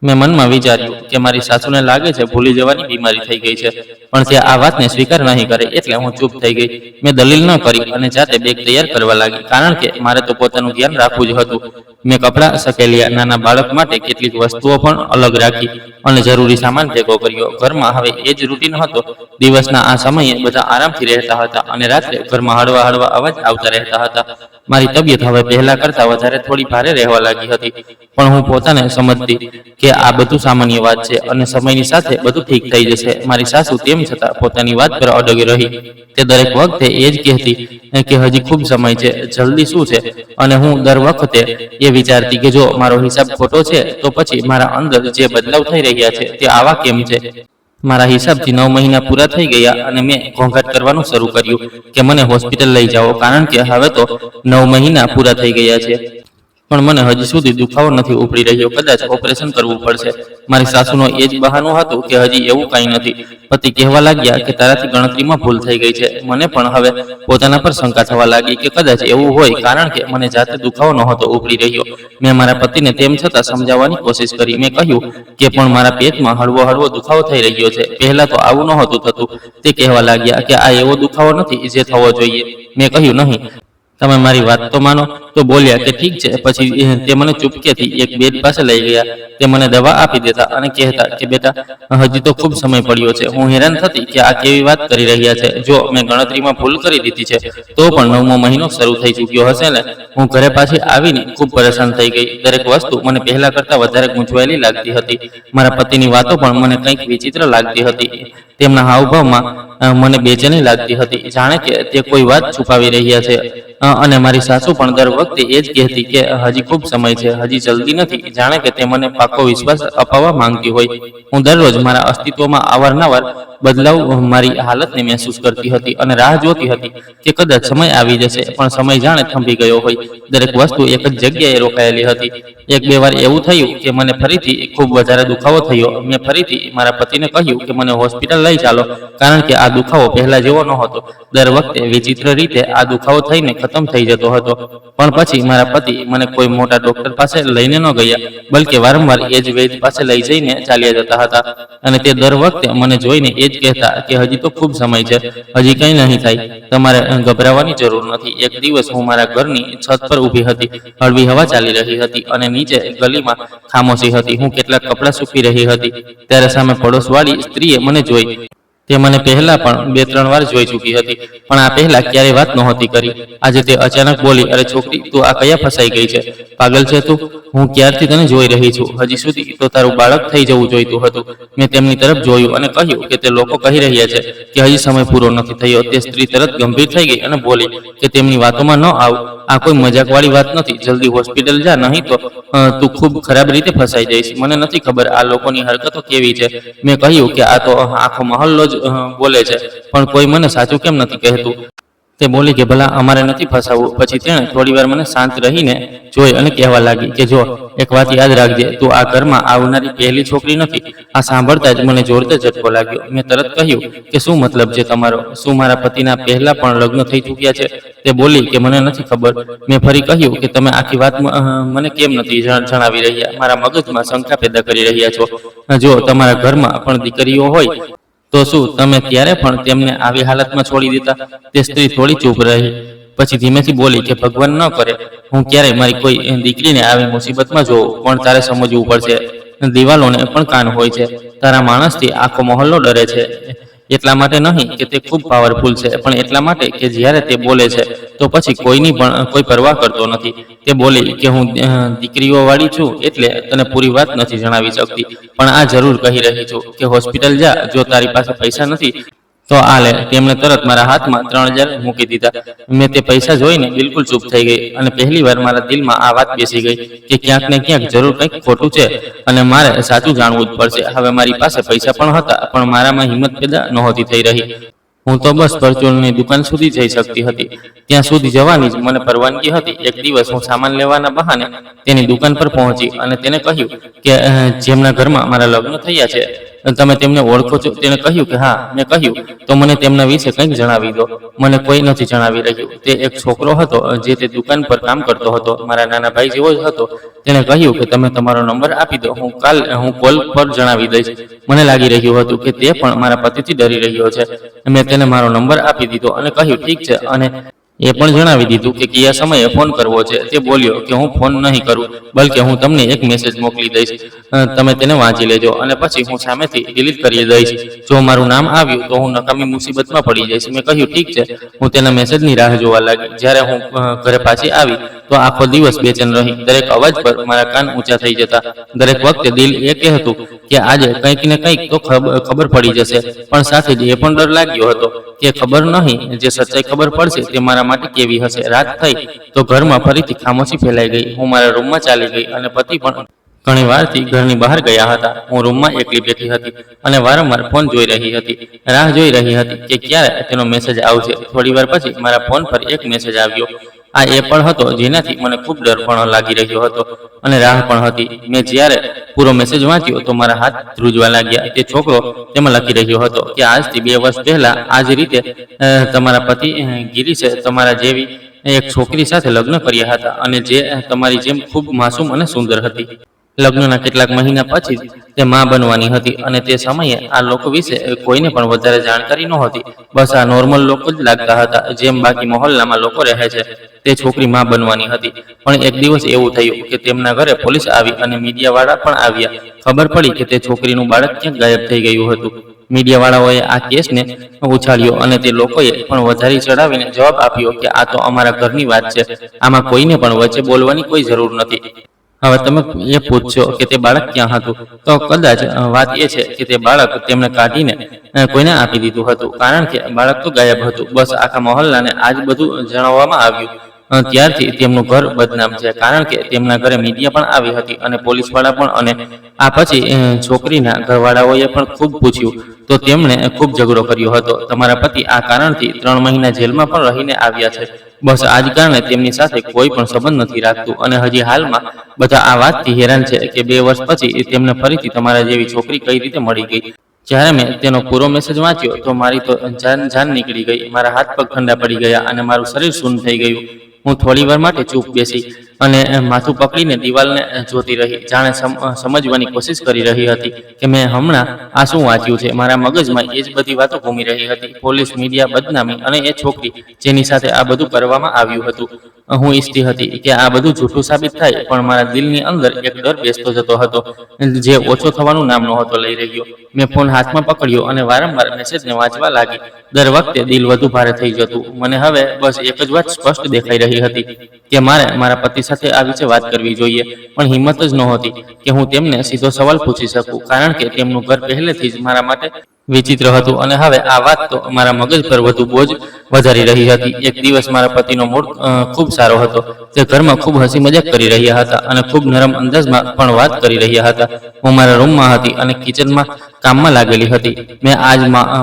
મેં મનમાં વિચાર્યું કે મારી સાસુને લાગે છે ભૂલી જવાની બીમારી થઈ ગઈ છે, પણ તે આ વાતને સ્વીકાર નહીં કરે, એટલે હું ચૂપ થઈ ગઈ. મેં દલીલ ન કરી અને જાતે બેગ તૈયાર કરવા લાગી, કારણ કે મારે તો પોતાનું ધ્યાન રાખવું જ હતું. મેં કપડાં સકેલ્યા, નાના બાળક માટે કેટલીક વસ્તુઓ પણ અલગ રાખી અને જરૂરી સામાન ભેગો કર્યો. ઘરમાં હવે એ જ રૂટીન હતો. દિવસના આ સમયે બધા આરામથી રહેતા હતા અને રાત્રે ઘરમાં હળવા અવાજ આવતા રહેતા હતા. મારી તબિયત હવે પહેલા કરતાં વધારે થોડી ભારે રહેવા લાગી હતી, પણ હું પોતાને સમજતી કે આ બધું સામાન્ય વાત છે અને સમયની સાથે બધું ઠીક થઈ જશે. મારી સાસુ તેમ છતાં પોતાની વાત પર અડગ રહી. તે દરેક વખતે એ જ કહેતી કે હજી ખૂબ સમય છે, જલ્દી શું છે? અને હું દર વખતે એ વિચારતી કે જો મારો હિસાબ ખોટો છે તો પછી મારા અંદર જે બદલાવ થઈ રહ્યા છે તે આવા કેમ છે? મારા હિસાબથી 9 મહિના પૂરા થઈ ગયા અને મેં ઘોંઘાટ કરવાનું શરૂ કર્યું કે મને હોસ્પિટલ લઈ જાઓ, કારણ કે હવે તો 9 મહિના પૂરા થઈ ગયા છે, પણ મને હજી સુધી દુખાવો નથી ઉપડી રહ્યો. કદાચ ઓપરેશન કરવું પડશે. મારી સાસુનો એ જ બહાનું હતું કે હજી એવું કંઈ નથી. પતિ કહેવા લાગ્યા કે તારાથી ગણતરીમાં ભૂલ થઈ ગઈ છે. મને પણ હવે પોતાના પર શંકા થવા લાગી કે કદાચ એવું હોય, કારણ કે મને જાતે દુખાવો નહોતો ઉપડી રહ્યો. મેં મારા પતિને તેમ છતાં સમજાવવાની કોશિશ કરી. મેં કહ્યું કે પણ મારા પેટમાં હળવો દુખાવો થઈ રહ્યો છે. પહેલા તો આવું નહોતું થતું. તે કહેવા લાગ્યા કે આ એવો દુખાવો નથી જે થવો જોઈએ. મેં કહ્યું, નહીં, તમે મારી વાત તો માનો. તો બોલ્યા કે ઠીક છે. પછી તે મને ચૂપકેથી એક બેડ પાસે લઈ ગયા. તે મને દવા આપી દેતા અને કહેતા કે બેટા, હજી તો ખૂબ સમય પડ્યો છે. હું હેરાન થતી કે આ કેવી વાત કરી રહ્યા છે. જો મેં ગણતરીમાં ભૂલ કરી દીધી છે તો પણ 9મો મહિનો શરૂ થઈ ચૂક્યો હશે ને? હું ઘરે પાછી આવીને ખૂબ પરેશાન થઈ ગઈ. દરેક વસ્તુ મને પહેલા કરતાં વધારે ગૂંચવાયેલી લાગતી હતી. મારા પતિની વાતો પણ મને કંઈક વિચિત્ર લાગતી હતી. તેમના હાવભાવમાં મને બેચેની લાગતી હતી, જાણે કે તે કોઈ વાત છુપાવી રહ્યા છે. અને મારી સાસુ પણ દર વખતે એ જ કહેતી કે હજી ખૂબ સમય છે, હજી જલ્દી નથી, જાણે કે તે મને પાકો વિશ્વાસ અપાવવા માંગતી હોય. હું દરરોજ મારા અસ્તિત્વમાં અવારનવાર બદલાવ મારી હાલતને મહેસૂસ કરતી હતી અને રાહ જોતી હતી કે કદાચ સમય આવી જશે, પણ સમય જાણે થંભી ગયો હોય. દરેક વસ્તુ એક જ જગ્યાએ રોકાયેલી હતી. 1-2 વાર એવું થયું કે મને ફરીથી ખૂબ વધારે દુખાવો થયો. મેં ફરીથી મારા પતિને કહ્યું કે મને હોસ્પિટલ લઈ ચાલો, કારણ કે આ દુખાવો પહેલા જેવો નહોતો. દર વખતે વિચિત્ર રીતે આ દુખાવો થઈને ખતમ થઈ જતો હતો. પણ પછી મારા પતિ મને કોઈ મોટા ડોક્ટર પાસે લઈને ન ગયા, બલકે વારંવાર એ જ વૈદ્ય પાસે લઈ જઈને ચાલ્યા જતા હતા. અને તે દર વખતે મને જોઈને એ જ કહેતા કે હજી તો ખૂબ સમય છે, હજી કંઈ નહીં થાય, તમારે ગભરાવાની જરૂર નથી. એક દિવસ હું મારા ઘરની છત પર ઊભી હતી. હળવી હવા ચાલી રહી હતી અને નીચે ગલીમાં ખામોશી હતી. હું કેટલાક કપડાં સૂકવી રહી હતી ત્યારે સામે પડોશવાળી સ્ત્રીએ મને જોઈ. તે મને પહેલા પણ 2-3 વાર જોઈ ચૂકી હતી, પણ આ પહેલા ક્યારેય વાત નહોતી કરી. આજે તે અચાનક બોલી, અરે છોકરી, તું આ કયા ફસાઈ ગઈ છે? પાગલ છે તું? હું ક્યારથી તને જોઈ રહી છું, હજી સુધી તો તારું બાળક થઈ જવું જોઈતું હતું. મેં તેમની તરફ જોયું અને કહ્યું કે તે લોકો કહી રહ્યા છે કે હજી સમય પૂરો નથી થયો. તે સ્ત્રી તરત ગંભીર થઈ ગઈ અને બોલી કે તેમની વાતોમાં ન આવ, આ કોઈ મજાકવાળી વાત નથી, જલ્દી હોસ્પિટલ જા, નહીં તો તું ખૂબ ખરાબ રીતે ફસાઈ જઈશ. મને નથી ખબર આ લોકોની હરકતો કેવી છે. મેં કહ્યું કે આ તો આખો મહલ્લો જ બોલે છે, પણ કોઈ મને સાચું કેમ નથી કહેતું? તે બોલી કે ભલા અમારે નથી ફસાવવું. પછી તેણે થોડી વાર મને શાંત રહીને જોઈ અને કહેવા લાગી કે જો, એક વાત યાદ રાખજે, તું આ ઘરમાં આવનારી પહેલી છોકરી નથી. આ સાંભળતા જ મને જોરદાર ઝટકો લાગ્યો. મેં તરત કહ્યું કે શું મતલબ છે તમારો? શું મારા પતિના પહેલા પણ લગ્ન થઈ ચૂક્યા છે? તે બોલી કે મને નથી ખબર. મેં ફરી કહ્યું કે તમે આખી વાત મને કેમ નથી જણાવી રહ્યા? મારા મગજમાં શંકા પેદા કરી રહ્યા છો. જો તમારા ઘરમાં પણ દીકરીઓ હોય તો શું તમે ત્યારે પણ તેમને આવી હાલતમાં છોડી દેતા? તે સ્ત્રી થોડી ચૂપ રહી, પછી ધીમેથી બોલી કે ભગવાન ન કરે હું ક્યારેય મારી કોઈ દીકરીને આવી મુસીબતમાં જોઉં, પણ તારે સમજવું પડશે, દિવાલોને પણ કાન હોય છે. તારા માણસથી આખો મહોલ્લો ડરે છે. એટલા માટે નહીં કે તે ખૂબ પાવરફુલ છે, પણ એટલા માટે કે જ્યારે તે બોલે છે તો પછી કોઈની પણ કોઈ પરવા કરતો નથી. તે બોલી કે હું દીકરીઓ વાળી છું એટલે તને પૂરી વાત નથી જણાવી શકતી, પણ આ જરૂર કહી રહી છું કે હોસ્પિટલ જા. જો તારી પાસે પૈસા નથી તો આ લે. તેમણે તરત મારા હાથમાં 3000 મૂકી દીધા. મેં તે પૈસા જોઈને બિલકુલ ચૂપ થઈ ગઈ અને પહેલીવાર મારા દિલમાં આ વાત બેસી ગઈ કે ક્યાંક ને ક્યાંક જરૂર કંઈક ખોટું છે અને મારે સાચું જાણવું જ પડશે. હવે મારી પાસે પૈસા પણ હતા, પણ મારામાં હિંમત પેદા નહોતી થઈ રહી. હું તો બસ પરચુરણની દુકાન સુધી જઈ શકતી હતી. ત્યાં સુધી જવાની જ મને પરવાનગી હતી. એક દિવસ હું સામાન લેવાના બહાને તેની દુકાન પર પહોંચી અને તેને કહ્યું કે જેમના ઘરમાં મારા લગ્ન થયા છે તમે તેમને ઓળખો છો? તેણે કહ્યું કે હા. મેં કહ્યું તો મને તેમના વિશે કંઈક જણાવી દો. મને કોઈ નથી જણાવી રહ્યું. તે એક છોકરો હતો જે તે દુકાન પર કામ કરતો હતો, મારા નાના ભાઈ જેવો જ હતો. તેણે કહ્યું કે તમે તમારો નંબર આપી દો, હું કોલ પર જણાવી દઈશ. મને લાગી રહ્યું હતું કે તે પણ મારા પતિથી ડરી રહ્યો છે. મેં તેને મારો નંબર આપી દીધો અને કહ્યું ઠીક છે, અને એ પણ જણાવી દીધું કે કયા સમયે ફોન કરવો છે. તે બોલ્યો કે હું ફોન નહીં કરું, બલકે હું તમને એક મેસેજ મોકલી દઈશ, તમે તેને વાંચી લેજો અને પછી હું સામેથી ડિલીટ કરી દઈશ. જો મારું નામ આવ્યું તો હું નકામી મુસીબતમાં પડી જઈશ. મેં કહ્યું ઠીક છે. હું તેના મેસેજની રાહ જોવા લાગી. જ્યારે હું ઘરે પાછી આવી તો આખો દિવસ બેચેન રહી. દરેક અવાજ પર મારા કાન ઊંચા થઈ જતા. દરેક વખતે દિલ એ કહેતું કે આજે કંઈક ને કંઈક તો ખબર પડી જશે, પણ સાથે જ એ પણ ડર લાગ્યો હતો કે ખબર નહીં જે સચ્ચાઈ ખબર પડશે તે મારા માટે કેવી હશે. રાત થઈ તો ઘરમાં ફરીથી ખામોશી ફેલાઈ ગઈ. હું મારા રૂમમાં ચાલી ગઈ અને પતિ પણ ઘણી વારથી ઘરની બહાર ગયા હતા. હું રૂમમાં એકલી બેઠી હતી અને વારંવાર ફોન જોઈ રહી હતી. રાહ જોઈ રહી હતી કે ક્યારે તેનો મેસેજ આવશે. થોડી વાર પછી મારા ફોન પર એક મેસેજ આવ્યો. આ એ પણ હતો જેનાથી મને ખૂબ ડર પણ લાગી રહ્યો હતો અને રાહ પણ હતી. મેં જ્યારે પૂરો મેસેજ વાંચ્યો તો મારા હાથ ધ્રુજવા લાગ્યા. તે છોકરો તેમાં લખી રહ્યો હતો કે આજથી 2 વર્ષ પહેલા આ જ રીતે તમારા પતિ ગિરીશે તમારા જેવી એક છોકરી સાથે લગ્ન કર્યા હતા અને જે તમારી જેમ ખૂબ માસૂમ અને સુંદર હતી. લગ્નના કેટલાક મહિના પછી તે માં બનવાની હતી અને તે સમયે આ લોકો વિશે કોઈને પણ વધારે જાણકારી નહોતી. બસ આ નોર્મલ લોકો જ લાગતા હતા, જેમ બાકી મહોલ્લામાં લોકો રહે છે. તે છોકરી માં બનવાની હતી, પણ એક દિવસ એવું થયું કે તેમના ઘરે પોલીસ આવી અને મીડિયાવાળા પણ આવ્યા. ખબર પડી કે તે છોકરીનું બાળક ક્યાંક ગાયબ થઈ ગયું હતું. મીડિયાવાળાઓએ આ કેસને ઉછાળ્યો અને તે લોકોએ પણ વધારી ચડાવીને જવાબ આપ્યો કે આ તો અમારા ઘરની વાત છે, આમાં કોઈને પણ વચ્ચે બોલવાની કોઈ જરૂર નથી. હવે તમે એ પૂછશો કે તે બાળક ક્યાં હતું, તો કદાચ વાત એ છે કે તે બાળક તેમણે કાઢીને કોઈને આપી દીધું હતું, કારણ કે બાળક તો ગાયબ હતું. બસ આખા મહોલ્લાને આજ બધું જણાવવામાં આવ્યું. ત્યારથી તેમનું ઘર બદનામ છે, કારણ કે તેમના ઘરે મીડિયા પણ આવી હતી અને પોલીસવાળા પણ. અને આ પછી છોકરીના ઘરવાળાઓએ પણ ખૂબ પૂછ્યું તો તેમણે ખૂબ ઝઘડો કર્યો હતો. તમારા પતિ આ કારણથી 3 મહિના જેલમાં પણ રહીને આવ્યા છે. બસ આ જ કારણે તેમની સાથે કોઈ પણ સંબંધ નથી રાખતું અને હજી હાલમાં બધા આ વાતથી હેરાન છે કે 2 વર્ષ પછી તેમને ફરીથી તમારા જેવી છોકરી કઈ રીતે મળી ગઈ. જ્યારે મેં તેનો પૂરો મેસેજ વાંચ્યો તો મારી તો જાન નીકળી ગઈ. મારા હાથ પગ ઠંડા પડી ગયા અને મારું શરીર શૂન્ય થઈ ગયું. હું થોડી વાર માટે ચૂપ બેસી અને માથું પકડીને દિવાલને જોતી રહી, જાણે સમજવાની કોશિશ કરી રહી હતી કે મેં હમણાં આ શું વાંચ્યું છે. મારા મગજમાં એ જ બધી વાતો ઘૂમી રહી હતી. પોલીસ, મીડિયા, બદનામી અને એ છોકરી જેની સાથે આ બધું કરવામાં આવ્યું હતું. હું ઈચ્છતી હતી કે આ બધું જૂઠું સાબિત થાય, પણ મારા દિલની અંદર એક ડર બેસતો જતો હતો જે ઓછો થવાનું નામ નહોતો લઈ રહ્યો. મેં ફોન હાથમાં પકડ્યો અને વારંવાર મેસેજને વાંચવા લાગી. દર વખતે દિલ વધુ ભારે થઈ જતું. મને હવે બસ એક જ વાત સ્પષ્ટ દેખાઈ રહી હતી કે મારે મારા પતિ સાથે આ વિશે વાત કરવી જોઈએ, પણ હિંમત જ નહોતી કે હું તેમને સીધો સવાલ પૂછી શકું, કારણ કે તેમનું ઘર પહેલેથી જ મારા માટે વિચિત્ર હતું અને હવે આ વાત તો મારા મગજ પર વધુ બોજ વધારી રહી હતી. એક દિવસ મારા પતિનો મૂડ ખૂબ સારો હતો. તે ઘરમાં ખૂબ હસી મજાક કરી રહ્યા હતા અને ખૂબ નરમ અંદાજમાં પણ વાત કરી રહ્યા હતા. હું મારા રૂમમાં હતી અને કિચનમાં કામમાં લાગેલી હતી. મેં આજ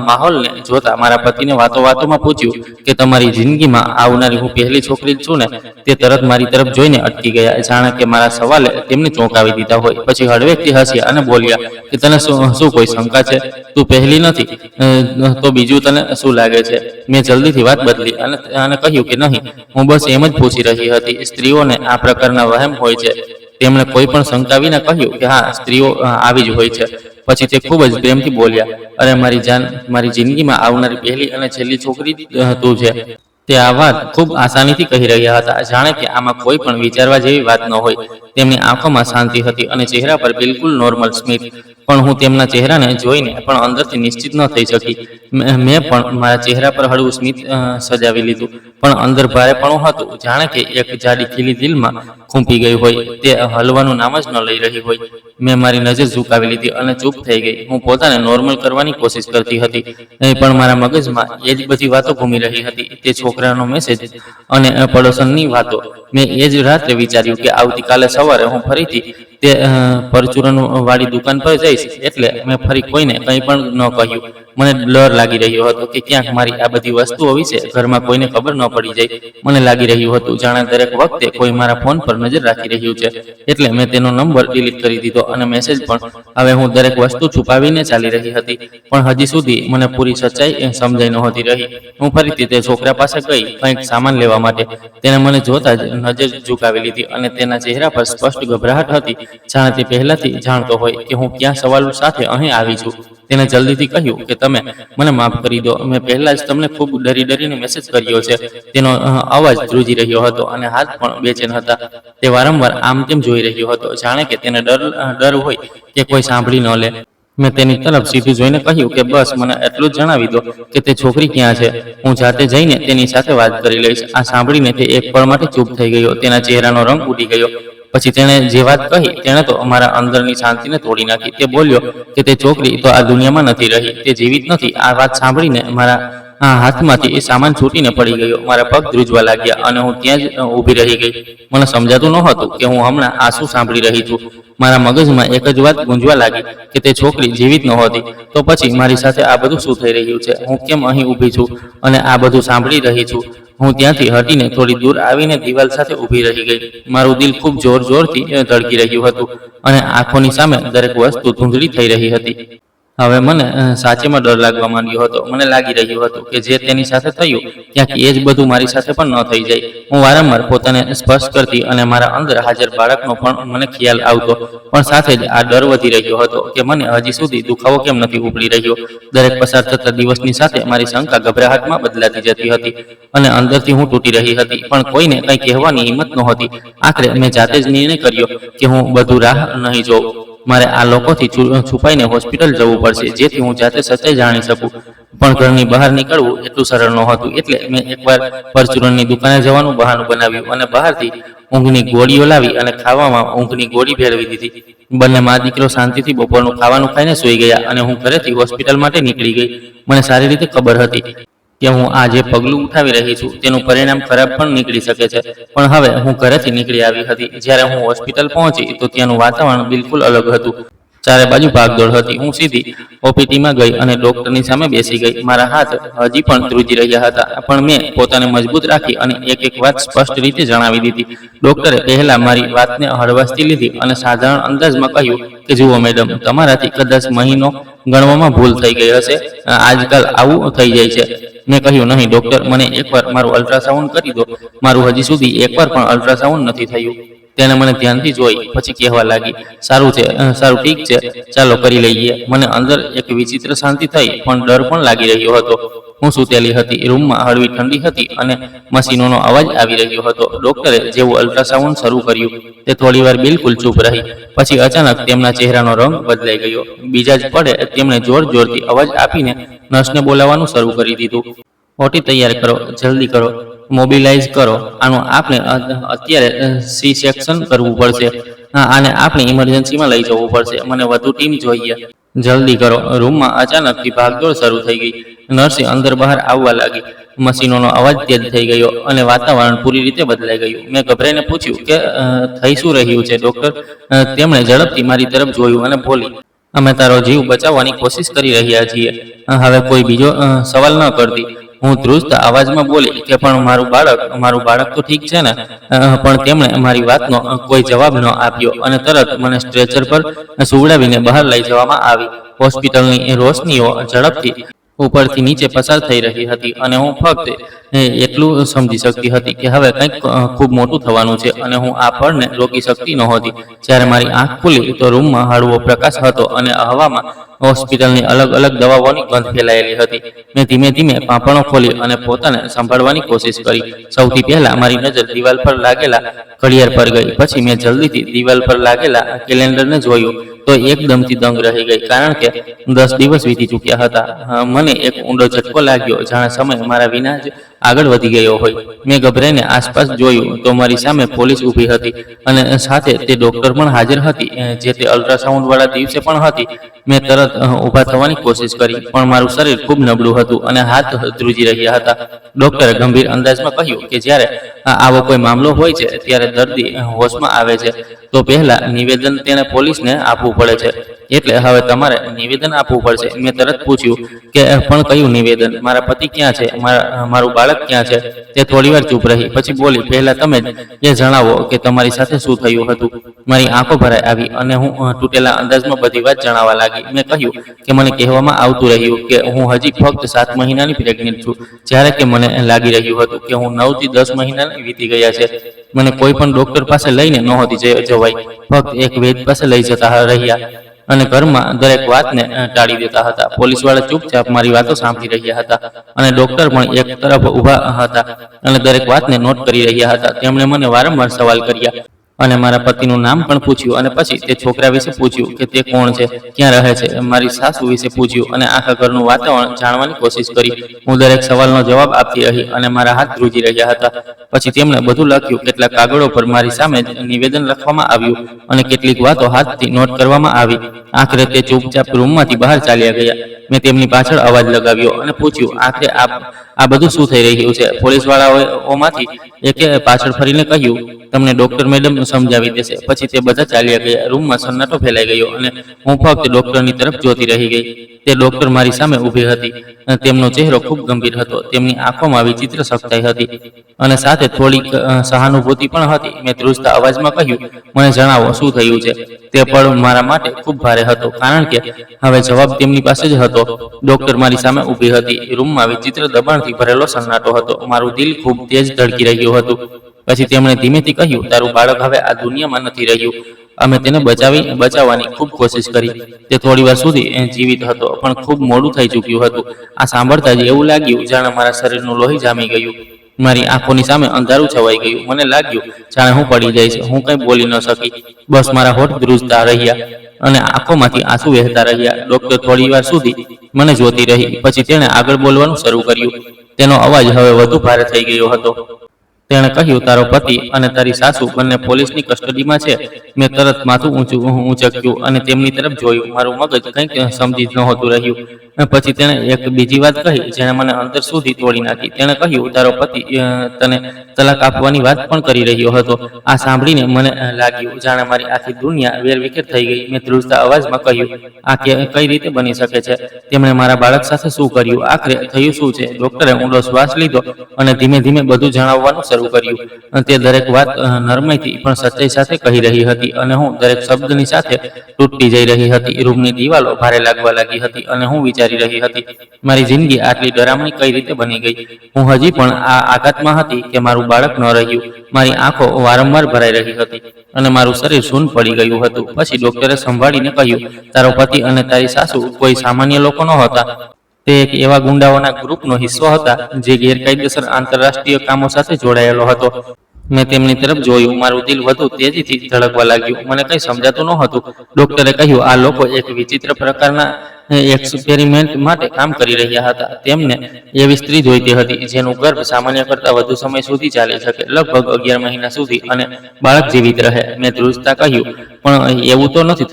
માહોલને જોતા મારા પતિને વાતોમાં પૂછ્યું કે તમારી જિંદગીમાં આવનારી હું પહેલી છોકરી જ છું ને? તે તરત મારી તરફ જોઈને અટકી ગયા, જાણે કે મારા સવાલે તેમને ચોંકાવી દીધા હોય. પછી હળવેકથી હસ્યા અને બોલ્યા કે તને શું કોઈ શંકા છે? તું પહેલી નથી તો બીજું તને શું લાગે છે? મેં જલ્દીથી વાત બદલી અને કહ્યું કે નહીં, હું બસ એમ જ પૂછી રહી હતી. સ્ત્રીઓને આ પ્રકારના વહેમ હોય છે. તેમણે કોઈ પણ શંકા વિના કહ્યું કે હા, સ્ત્રીઓ આવી જ હોય છે. પછી તે ખૂબ જ પ્રેમથી બોલ્યા, અરે મારી જાન, મારી જિંદગીમાં આવનારી પહેલી અને છેલ્લી છોકરી તું છે. તે આ વાત ખૂબ આસાનીથી કહી રહ્યા હતા, જાણે કે આમાં કોઈ પણ વિચારવા જેવી વાત ન હોય. તેમની આંખોમાં શાંતિ હતી અને ચહેરા પર બિલકુલ નોર્મલ સ્મિત. પણ હું તેમના ચહેરાને જોઈને પણ અંદરથી નિશ્ચિત ન થઈ શકી. મેં પણ મારા ચહેરા પર હળવું સ્મિત સજાવી લીધું, પણ અંદર ભારેપણું હતું, જાણે કે એક જાડી ખીલી દિલમાં ખૂંપી ગઈ હોય. તે હલવાનું નામ જ ન લઈ રહી હોય. મેં મારી નજર ઝુકાવી લીધી અને ચૂપ થઈ ગઈ. હું પોતાને નોર્મલ કરવાની કોશિશ કરતી હતી, પણ મારા મગજમાં એ જ બધી વાતો ઘૂમી રહી હતી. તે છોકરાનો મેસેજ અને પડોશનની વાતો. મેં એ જ રાત્રે વિચાર્યું કે આવતીકાલે સવારે હું ફરીથી તે પરચુરણ વાળી દુકાન પર જઈશ, એટલે મેં ફરી કોઈને કંઈ પણ ન કહ્યું. મને ડર લાગી રહ્યો હતો કે ક્યાંક મારી આ બધી વસ્તુઓ વિશે ઘરમાં કોઈને ખબર ન પડી જાય. મને લાગી રહ્યું હતું જાણે દરેક વખતે કોઈ મારા ફોન પર નજર રાખી રહ્યું છે. એટલે મેં તેનો નંબર ડિલીટ કરી દીધો અને મેસેજ પણ. હવે હું દરેક વસ્તુ છુપાવીને ચાલી રહી હતી, પણ હજી સુધી મને પૂરી સચ્ચાઈ સમજાઈ નહોતી રહી. હું ફરીથી તે છોકરા પાસે ગઈ કંઈક સામાન લેવા માટે. તેને મને જોતા જ નજર ઝુકાવી લીધી અને તેના ચહેરા પર સ્પષ્ટ ગભરાહટ હતી, જાણે તે પહેલાથી જાણતો હોય કે હું ક્યાં સવાલ સાથે અહીં આવી છું. તેને જલ્દીથી કહ્યું કે તમે મને માફ કરી દો, મેં પહેલા જ તમને ખૂબ ડરીને મેસેજ કર્યો છે. તેનો અવાજ ધ્રુજી રહ્યો હતો અને હાથ પણ બેચેન હતા. તે વારંવાર આમ તેમ જોઈ રહ્યો હતો, જાણે કે તેને ડર હોય કે કોઈ સાંભળી ન લે. મેં તેની તરફ સીધું જોઈને કહ્યું કે બસ મને એટલું જ જણાવી દો કે તે છોકરી ક્યાં છે. હું જાતે જઈને તેની સાથે વાત કરી લઈશ. આ સાંભળીને તે એક પળ માટે ચૂપ થઈ ગયો. તેના ચહેરાનો રંગ ઉડી ગયો. પછી તેણે જે વાત કહી તેણે તો અમારા અંદરની શાંતિને તોડી નાખી. તે બોલ્યો કે તે છોકરી તો આ દુનિયામાં નથી રહી, તે જીવિત નથી. આ વાત સાંભળીને મારા હાથમાંથી એ સામાન છૂટીને પડી ગયો. મારા પગ ધ્રુજવા લાગ્યા અને હું ત્યાં જ ઊભી રહી ગઈ. મને સમજાતું નહોતું કે હું હમણાં આ શું સાંભળી રહી છું. મારા મગજમાં એક જ વાત ગુંજવા લાગી કે તે છોકરી જીવિત નહોતી. તો પછી મારી સાથે આ બધું શું થઈ રહ્યું છે? હું કેમ અહીં ઊભી છું અને આ બધું સાંભળી રહી છું? હું ત્યાંથી હટીને થોડી દૂર આવીને દિવાલ સાથે ઊભી રહી ગઈ. મારું દિલ ખૂબ જોરથી ધડકી રહ્યું હતું અને આંખોની સામે દરેક વસ્તુ ધૂંધળી થઈ રહી હતી. હવે મને સાચેમાં ડર લાગવા માંડ્યો હતો. મને લાગી રહ્યું હતું કે જે તેની સાથે થયું ક્યાંક એ જ બધું મારી સાથે પણ ન થઈ જાય. હું વારંવાર પોતાને સ્પર્શ કરતી અને મારા અંદર હાજર બાળકનો પણ મને ખ્યાલ આવતો, પણ સાથે જ આ ડર વધી રહ્યો હતો કે મને હજી સુધી દુખાવો કેમ નથી ઉપડી રહ્યો. દરેક પસાર થતા દિવસની સાથે મારી શંકા ગભરાહટમાં બદલાતી જતી હતી અને અંદરથી હું તૂટી રહી હતી, પણ કોઈને કંઈ કહેવાની હિંમત નહોતી. આખરે મેં જાતે જ નિર્ણય કર્યો કે હું બધું રાહ નહીં જોઉં. મારે આ લોકોથી છુપાઈને હોસ્પિટલ જવું પડશે, જેથી હું જાતે સચ્ચાઈ જાણી શકું. પણ ઘરની બહાર નીકળવું એટલું સરળ નહોતું. એટલે મેં એકવાર પરચુરણની દુકાને જવાનું બહાનું બનાવ્યું અને બહારથી ઊંઘની ગોળીઓ લાવી અને ખાવામાં ઊંઘની ગોળી ભેળવી દીધી. બંને મા દીકરો શાંતિથી બપોરનું ખાવાનું ખાઈને સૂઈ ગયા અને હું ઘરેથી હોસ્પિટલ માટે નીકળી ગઈ. મને સારી રીતે ખબર હતી કે હું આ જે પગલું ઉઠાવી રહી છું તેનું પરિણામ ખરાબ પણ નીકળી શકે છે, પણ હવે હું ઘરેથી નીકળી આવી હતી. જ્યારે હું હોસ્પિટલ પહોંચી તો ત્યાંનું વાતાવરણ બિલકુલ અલગ હતું. ચારે બાજુ ભાગદોડ હતી. હું સીધી ઓપીડીમાં ગઈ અને ડોક્ટરની સામે બેસી ગઈ. મારા હાથ હજી પણ ધ્રુજી રહ્યા હતા, પણ મેં પોતાને મજબૂત રાખી અને એક એક વાત સ્પષ્ટ રીતે જણાવી દીધી. ડોક્ટરે પહેલા મારી વાતને હળવાશથી લીધી અને સાધારણ અંદાજમાં કહ્યું કે જુઓ મેડમ, તમારાથી કદાચ મહિનો ગણવામાં ભૂલ થઈ ગઈ હશે. આજકાલ આવું થઈ જાય છે. મેં કહ્યું, નહીં ડોક્ટર, મને એકવાર મારું અલ્ટ્રાસાઉન્ડ કરી દો. મારું હજી સુધી એકવાર પણ અલ્ટ્રાસાઉન્ડ નથી થયું. તેણે મને ધ્યાનથી જોઈ, પછી કહેવા લાગી, સારું છે, સારું, ઠીક છે, ચાલો કરી લઈએ. મને અંદર એક વિચિત્ર શાંતિ થઈ, પણ ડર પણ લાગી રહ્યો હતો. હું સૂતેલી હતી. રૂમમાં હળવી ઠંડી હતી અને મશીનોનો અવાજ આવી રહ્યો હતો. ડોક્ટરે જેવું અલ્ટ્રાસાઉન્ડ શરૂ કર્યું તે થોડીવાર બિલકુલ ચૂપ રહી. પછી અચાનક તેમના ચહેરાનો રંગ બદલાઈ ગયો. બીજા જ પળે તેમણે જોર જોરથી અવાજ આપીને નર્સને બોલાવવાનું શરૂ કરી દીધું. ઓટી તૈયાર કરો, જલ્દી કરો, મોબિલાઇઝ કરો. આનું આપણે અત્યારે સી સેક્શન કરવું પડશે. આને આપણે ઇમરજન્સીમાં લઈ જવું પડશે. મને વધુ ટીમ જોઈએ, જલ્દી કરો. રૂમમાં અચાનકથી ભાગદોડ શરૂ થઈ ગઈ. નર્સે અંદર બહાર આવવા લાગી. મશીનોનો અવાજ તેજ થઈ ગયો અને વાતાવરણ પૂરી રીતે બદલાઈ ગયું. મેં ગભરાઈને પૂછ્યું કે થઈ શું રહ્યું છે ડોક્ટર? તેમણે ઝડપથી મારી તરફ જોયું અને બોલી, અમે તારો જીવ બચાવવાની કોશિશ કરી રહ્યા છીએ. હવે કોઈ બીજો સવાલ ન કરતી. હું ધ્રુજત અવાજમાં બોલી કે પણ મારું બાળક તો ઠીક છે ને? પણ તેમણે મારી વાતનો કોઈ જવાબ ન આપ્યો અને તરત મને સ્ટ્રેચર પર સુવડાવીને બહાર લઈ જવામાં આવી. હોસ્પિટલની રોશનીઓ ઝડપથી ઉપરથી નીચે પસાર થઈ રહી હતી અને હું ફક્ત એટલું સમજી શકતી હતી કે હવે કંઈક ખૂબ મોટું થવાનું છે અને હું આ પળને રોકી શકતી નહોતી. જ્યારે મારી આંખ ખુલી તો રૂમમાં હળવો પ્રકાશ હતો અને હવામાં હોસ્પિટલની અલગ અલગ દવાઓની ગંધ ફેલાયેલી હતી. મેં ધીમે ધીમે પાંપણો ખોલી અને પોતાને સંભાળવાની કોશિશ કરી. સૌથી પહેલા મારી નજર દિવાલ પર લાગેલા ઘડિયાળ પર ગઈ. પછી મેં જલ્દીથી દિવાલ પર લાગેલા કેલેન્ડરને જોયું તો એકદમથી દંગ રહી ગઈ, કારણ કે 10 દિવસ વીતી ચૂક્યા હતા. મને એક ઊંડો ઝટકો લાગ્યો, જાણે સમય મારા વિના જ આગળ વધી ગયો હોય. મેં ગભરાઈને આસપાસ જોયું તો મારી સામે પોલીસ ઊભી હતી અને સાથે તે ડોક્ટર પણ હાજર હતી, જે તે અલ્ટ્રાસાઉન્ડ વાળા દિવસે પણ હતી. મેં તરત ઊભા થવાની કોશિશ કરી, પણ મારું શરીર ખૂબ નબળું હતું અને હાથ ધ્રુજી રહ્યા હતા. ડોક્ટરે ગંભીર અંદાજમાં કહ્યું કે જ્યારે આવો કોઈ મામલો હોય છે ત્યારે દર્દી હોશમાં આવે છે તો પહેલા નિવેદન તેણે પોલીસને આપવું પડે છે. એટલે હવે તમારે નિવેદન આપવું પડશે. મેં તરત પૂછ્યું કે પણ કયું નિવેદન? મારા પતિ ક્યાં છે? મારું બાળક ક્યાં છે? તે થોડીવાર ચૂપ રહી. પછી બોલી, પહેલા તમે એ જણાવો કે તમારી સાથે શું થયું હતું. મારી આંખો ભરાઈ આવી અને હું તૂટેલા અંદાજમાં બધી વાત જણાવવા લાગી. મેં કહ્યું કે મને કહેવામાં આવતું રહ્યું કે હું હજી ફક્ત 7 મહિનાની પ્રેગ્નન્ટ છું, જ્યારે કે મને લાગી રહ્યું હતું કે હું 9 થી 10 મહિના વીતી ગયા છે. મને કોઈ પણ ડોક્ટર પાસે લઈને નહોતી જવાઈ, ફક્ત એક વૈદ પાસે લઈ જતા રહ્યા અને ઘરમાં દરેક વાતને ટાળી દેતા હતા. પોલીસવાળા ચૂપચાપ મારી વાતો સાંભળી રહ્યા હતા અને ડોક્ટર પણ એક તરફ ઊભા હતા અને દરેક વાતને નોટ કરી રહ્યા હતા. તેમણે મને વારંવાર સવાલ કર્યા અને મારા પતિનું નામ પણ પૂછ્યું અને પછી તે છોકરા વિશે પૂછ્યું કે તે કોણ છે, ક્યાં રહે છે. મારી સાસુ વિશે પૂછ્યું અને આખા ઘરનું વાતાવરણ જાણવાની કોશિશ કરી. હું દરેક સવાલનો જવાબ આપતી રહી અને મારા હાથ ધ્રુજી રહ્યા હતા. પછી તેમણે બધું લખ્યું. કેટલાક કાગળો પર મારી સામે નિવેદન લખવામાં આવ્યું અને કેટલીક વાતો હાથથી નોટ કરવામાં આવી. આખરે તે ચૂપચાપ રૂમમાંથી બહાર ચાલ્યા ગયા. મેં તેમની પાછળ અવાજ લગાવ્યો અને પૂછ્યું, આખરે આ બધું શું થઈ રહ્યું છે? પોલીસવાળાઓમાંથી એકે પાછળ ફરીને કહ્યું, તમને ડોક્ટર મેડમ સમજાવી દેશે. પછી તે બધા ચાલ્યા ગયા. રૂમમાં સન્નાટો ફેલાઈ ગયો અને હું ફક્ત ડોક્ટરની તરફ જોતી રહી ગઈ. તે ડોક્ટર મારી સામે ઊભી હતી. તેમનો ચહેરો ખૂબ ગંભીર હતો. તેમની આંખોમાં વિચિત્ર સખ્તાઈ હતી અને સાથે થોડીક સહાનુભૂતિ પણ હતી. મેં ધ્રુજતા અવાજમાં કહ્યું, મને જણાવો, શું થયું છે? તે પળ મારા માટે ખૂબ ભારે હતો, કારણ કે હવે જવાબ તેમની પાસે જ હતો. ડોક્ટર મારી સામે ઊભી હતી. રૂમમાં વિચિત્ર દબાણથી ભરેલો સન્નાટો હતો. મારું દિલ ખૂબ તેજ ધડકી રહ્યું હતું. પછી તેમણે ધીમેથી કહ્યું, તારું બાળક હવે આ દુનિયામાં નથી રહ્યું. અમે તેને બચાવવાની ખૂબ કોશિશ કરી. તે થોડીવાર સુધી જીવિત હતો, પણ ખૂબ મોડું થઈ ચૂક્યું હતું. આ સાંભળતા જ એવું લાગ્યું જાણે મારા શરીરનું લોહી જામી ગયું. મારી આંખોની સામે અંધારું છવાઈ ગયું. મને લાગ્યું જાણે હું પડી જઈશ. હું કંઈ બોલી ન શકી. બસ મારા હોઠ ધ્રુજતા રહ્યા અને આંખોમાંથી આંસુ વહેતા રહ્યા. ડોક્ટર થોડીવાર સુધી મને જોતી રહી. પછી તેણે આગળ બોલવાનું શરૂ કર્યું. તેનો અવાજ હવે વધુ ભારે થઈ ગયો હતો. તેણે કહ્યું, તારો પતિ અને તારી સાસુ બંને પોલીસની કસ્ટડીમાં છે. મેં તરત માથું ઊંચક્યું અને તેમની તરફ જોયું. મારું મગજ કંઈક સમજી જ નહોતું રહ્યું. પછી તેણે એક બીજી વાત કહી જેણે મને અંદર સુધી તોડી નાખી. તેણે કહ્યું, તારો પતિ તને તલાક આપવાની વાત પણ કરી રહ્યો હતો. આ સાંભળીને મને લાગ્યું જાણે મારી આખી દુનિયા વેરવિખેર થઈ ગઈ. મેં ધ્રુજતા અવાજમાં કહ્યું, આ કઈ રીતે બની શકે છે? તેમણે મારા બાળક સાથે શું કર્યું? આખરે થયું શું છે? ડોક્ટરે ઊંડો શ્વાસ લીધો અને ધીમે ધીમે બધું જણાવવાનું શરૂ કર્યું. તે દરેક વાત નરમાઈથી પણ સચ્ચાઈ સાથે કહી રહી હતી અને હું દરેક શબ્દની સાથે તૂટતી જઈ રહી હતી. રૂમની દિવાલો ભારે લાગવા લાગી હતી અને હું વિચારી રહી હતી, મારી જિંદગી આટલી ડરામણી કઈ રીતે બની ગઈ? હું હજી પણ આ આઘાતમાં હતી કે મારું બાળક ન રહ્યું. મારી આંખો વારંવાર ભરાઈ રહી હતી અને મારું શરીર શૂન પડી ગયું હતું. પછી ડોક્ટરે સંભાળીને કહ્યું, તારો પતિ અને તારી સાસુ કોઈ સામાન્ય લોકો ન હતા. તે એક એવા ગુંડાઓના ગ્રુપનો હિસ્સો હતા જે ગેરકાયદેસર આંતરરાષ્ટ્રીય કામો સાથે જોડાયેલો હતો. મેં તેમની તરફ જોયું. મારું દિલ વધુ તેજીથી ધડકવા લાગ્યું. મને કંઈ સમજાતું નહોતું. ડોક્ટરે કહ્યું, આ લોકો એક વિચિત્ર પ્રકારના એક્સપેરિમેન્ટ માટે કામ કરી રહ્યા હતા. તેમને એવી સ્ત્રી જોઈતી હતી જેનું ગર્ભ સામાન્ય કરતાં વધુ સમય સુધી ચાલી શકે, લગભગ 11 મહિના સુધી, અને બાળક જીવિત રહે. મેં ધ્રુજતા કહ્યું, પણ એવું તો નથી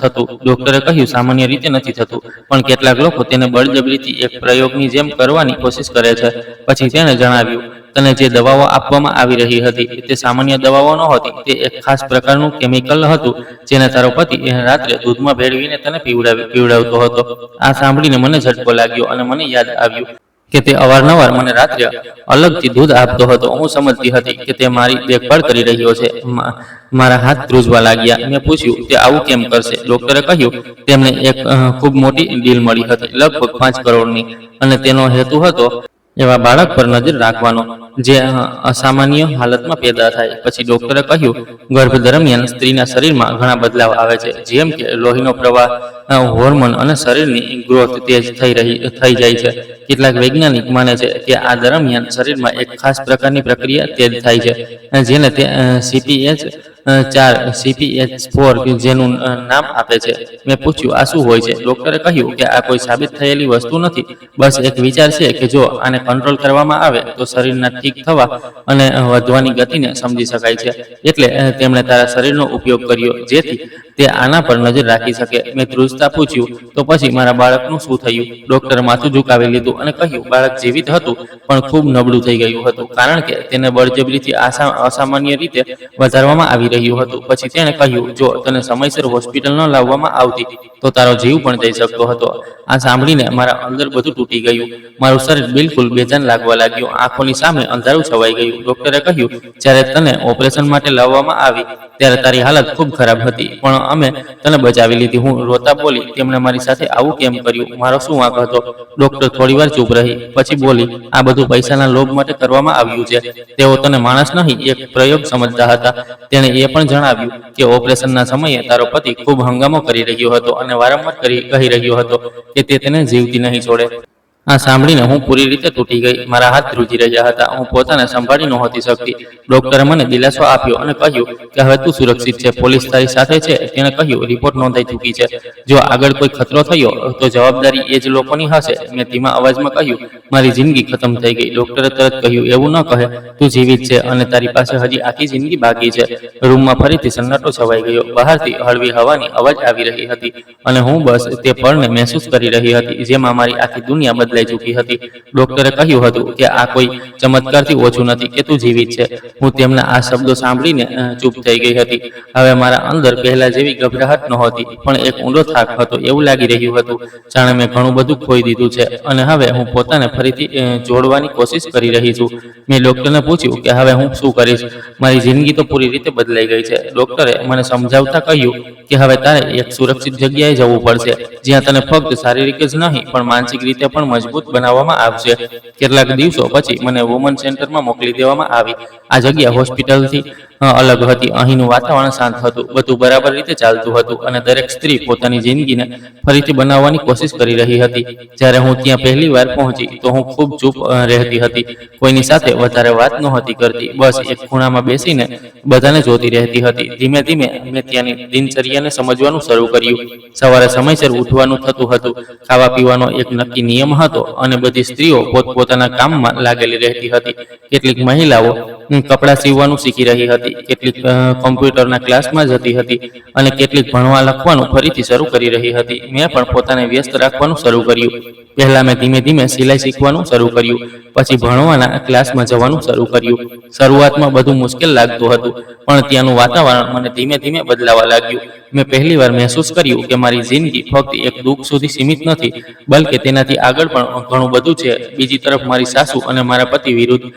થતું. ડોક્ટરે કહ્યું, સામાન્ય રીતે નથી થતું, પણ કેટલાક લોકો તેને બળજબરીથી એક પ્રયોગની જેમ કરવાની કોશિશ કરે છે. પછી તેણે જણાવ્યું, તને જે દવાઓ આપવામાં આવી રહી હતી તે સામાન્ય દવાઓ નહોતી. તે એક ખાસ પ્રકારનું કેમિકલ હતું જેને તારો પતિ રાત્રે દૂધમાં ભેળવીને તને પીવડાવતો હતો. આ સાંભળીને મને ઝટકો લાગ્યો અને મને યાદ આવ્યું કે તે અવારનવાર મને રાત્રે અલગથી દૂધ આપતો હતો. હું સમજતી હતી કે તે મારી દેખભાળ કરી રહ્યો છે. મારા હાથ ધ્રુજવા લાગ્યા. મેં પૂછ્યું, તે આવું કેમ કરશે? ડોક્ટરે કહ્યું, તેમને એક ખૂબ મોટી ડીલ મળી હતી, લગભગ 5 કરોડની, અને તેનો હેતુ હતો એવા બાળક પર નજર રાખવાનો જે અસામાન્ય હાલતમાં પેદા થાય. પછી ડોક્ટરે કહ્યું, ગર્ભ દરમિયાન સ્ત્રીના શરીરમાં ઘણા બદલાવ આવે છે, જેમ કે લોહીનો પ્રવાહ, હોર્મોન અને શરીરની ગ્રોથ તેજ થઈ જાય છે. કેટલાક વૈજ્ઞાનિક માને છે કે આ દરમિયાન શરીરમાં એક ખાસ પ્રકારની પ્રક્રિયા તેજ થાય છે જેને તે CPH4 જેનું નામ આપે છે. મેં પૂછ્યું, આ શું હોય છે? ડોક્ટરે કહ્યું કે આ કોઈ સાબિત થયેલી વસ્તુ નથી, બસ એક વિચાર છે કે જો આને કંટ્રોલ કરવામાં આવે તો શરીરના ઠીક થવા અને વધવાની ગતિને સમજી શકાય છે. એટલે તેમણે તારા શરીરનો ઉપયોગ કર્યો જેથી તે આના પર નજર રાખી શકે. મેં ધ્રુજતા પૂછ્યું, તો પછી મારા બાળકનું શું થયું? ડોક્ટરે માથું ઝુકાવી લીધું અને કહ્યું, બાળક જીવિત હતું પણ ખૂબ નબળું થઈ ગયું હતું કારણ કે તેને બળજબરીથી અસામાન્ય રીતે વધારવામાં આવી રહ્યું હતું. પછી તેણે કહ્યું, જો તને સમયસર હોસ્પિટલ ન લાવવામાં આવતી તો તારો જીવ પણ જઈ શકતો હતો. આ સાંભળીને મારા અંદર બધું તૂટી ગયું. મારું શરીર બિલકુલ બેજાન લાગવા લાગ્યું. આંખોની સામે અંધારું છવાઈ ગયું. ડોક્ટરે કહ્યું, જ્યારે તને ઓપરેશન માટે લાવવામાં આવી ત્યારે તારી હાલત ખૂબ ખરાબ હતી, પણ અમે તને બચાવી લીધી. હું રોતા બોલી, તેમણે મારી સાથે આવું કેમ કર્યું? મારો શું વાંક હતો? ડોક્ટર થોડીવાર ચૂપ રહી, પછી બોલી, આ બધું પૈસાના લોભ માટે કરવામાં આવ્યું છે. તેઓ તને માણસ નહીં, એક પ્રયોગ સમજતા હતા. તેણે એ પણ જણાવ્યું કે ઓપરેશનના સમયે તારો પતિ ખૂબ હંગામો કરી રહ્યો હતો અને વારંવાર કહી રહ્યો હતો કે તે તેને જીવતી નહીં છોડે. આ સાંભળીને હું પૂરી રીતે તૂટી ગઈ. મારા હાથ ધ્રુજી રહ્યા હતા. હું પોતાને સંભાળી નહોતી શકતી. ડોક્ટરે મને દિલાસો આપ્યો અને કહ્યું કે હવે તું સુરક્ષિત છે, પોલીસ તારી સાથે છે. તેણે કહ્યું, રિપોર્ટ નોંધાઈ ચૂકી છે. જો આગળ કોઈ ખતરો થયો તો જવાબદારી એ જ લોકોની હશે. મેં ધીમા અવાજમાં કહ્યું, મારી જિંદગી ખતમ થઈ ગઈ. ડોક્ટરે તરત કહ્યું, એવું ન કહે, તું જીવિત છે અને તારી પાસે હજી આખી જિંદગી બાકી છે. રૂમમાં ફરીથી સન્નાટો છવાઈ ગયો. બહારથી હળવી હવાની અવાજ આવી રહી હતી અને હું બસ તે પળને મહેસૂસ કરી રહી હતી જેમાં મારી આખી દુનિયા બદલાઈ ચૂકી હતી. ડોક્ટરે કહ્યું હતું કે આ કોઈ ચમત્કારથી ઓછું નથી કે તું જીવિત છે. હું તેમના આ શબ્દો સાંભળીને ચૂપ થઈ ગઈ હતી. હવે મારા અંદર પહેલા જેવી ગભરાહટ નહોતી, પણ એક ઊંડો થાક હતો. એવું લાગી રહ્યું હતું જાણે મેં ઘણું બધું ખોઈ દીધું છે અને હવે હું પોતાને ફરીથી જોડવાની કોશિશ કરી રહી છું. મેં ડોક્ટરને પૂછ્યું કે હવે હું શું કરીશ? મારી જિંદગી તો પૂરી રીતે બદલાઈ ગઈ છે. ડોક્ટરે મને સમજાવતા કહ્યું કે હવે તારે એક સુરક્ષિત જગ્યાએ જવું પડશે જ્યાં તને ફક્ત શારીરિક જ નહીં પણ માનસિક રીતે પણ મજબૂત બનાવવામાં આવશે. કેટલાક દિવસો પછી મને વુમન સેન્ટરમાં મોકલી દેવામાં આવી. આ જગ્યા હોસ્પિટલથી અલગ હતી. અહીંનું વાતાવરણ શાંત હતું, બધું બરાબર રીતે ચાલતું હતું અને દરેક સ્ત્રી પોતાની જિંદગીને ફરીથી બનાવવાની કોશિશ કરી રહી હતી. જ્યારે હું ત્યાં પહેલી વાર પહોંચી તો હું ખૂબ ચૂપ રહેતી હતી. કોઈની સાથે વધારે વાત નહોતી કરતી, બસ એક ખૂણામાં બેસીને બધાને જોતી રહેતી હતી. ધીમે ધીમે મેં ત્યાંની દિનચર્યાને સમજવાનું શરૂ કર્યું. સવારે સમયસર ઉઠવાનું થતું હતું, ખાવા પીવાનો એક નક્કી નિયમ હતો અને બધી સ્ત્રીઓ પોતપોતાના કામમાં લાગેલી રહેતી હતી. કેટલીક મહિલાઓ કપડાં સીવવાનું શીખી રહી હતી, હતી, કેટલીક કોમ્પ્યુટરના ક્લાસમાં જતી હતી અને કેટલીક ભણવા લખવાનું ફરીથી શરૂ કરી રહી હતી. મેં પણ પોતાને વ્યસ્ત રાખવાનું શરૂ કર્યું. પહેલા મેં ધીમે ધીમે સિલાઈ શીખવાનું શરૂ કર્યું, પછી ભણવાના ક્લાસમાં જવાનું શરૂ કર્યું. શરૂઆતમાં બધું મુશ્કેલ લાગતું હતું, પણ ત્યાંનું વાતાવરણ મને ધીમે ધીમે બદલાવા લાગ્યું. મેં પહેલીવાર મહેસૂસ કર્યું કે મારી જિંદગી ફક્ત એક દુઃખ સુધી સીમિત નથી, બલકે તેનાથી આગળ પણ ઘણું બધું છે. બીજી તરફ મારી સાસુ અને મારા પતિ વિરુદ્ધ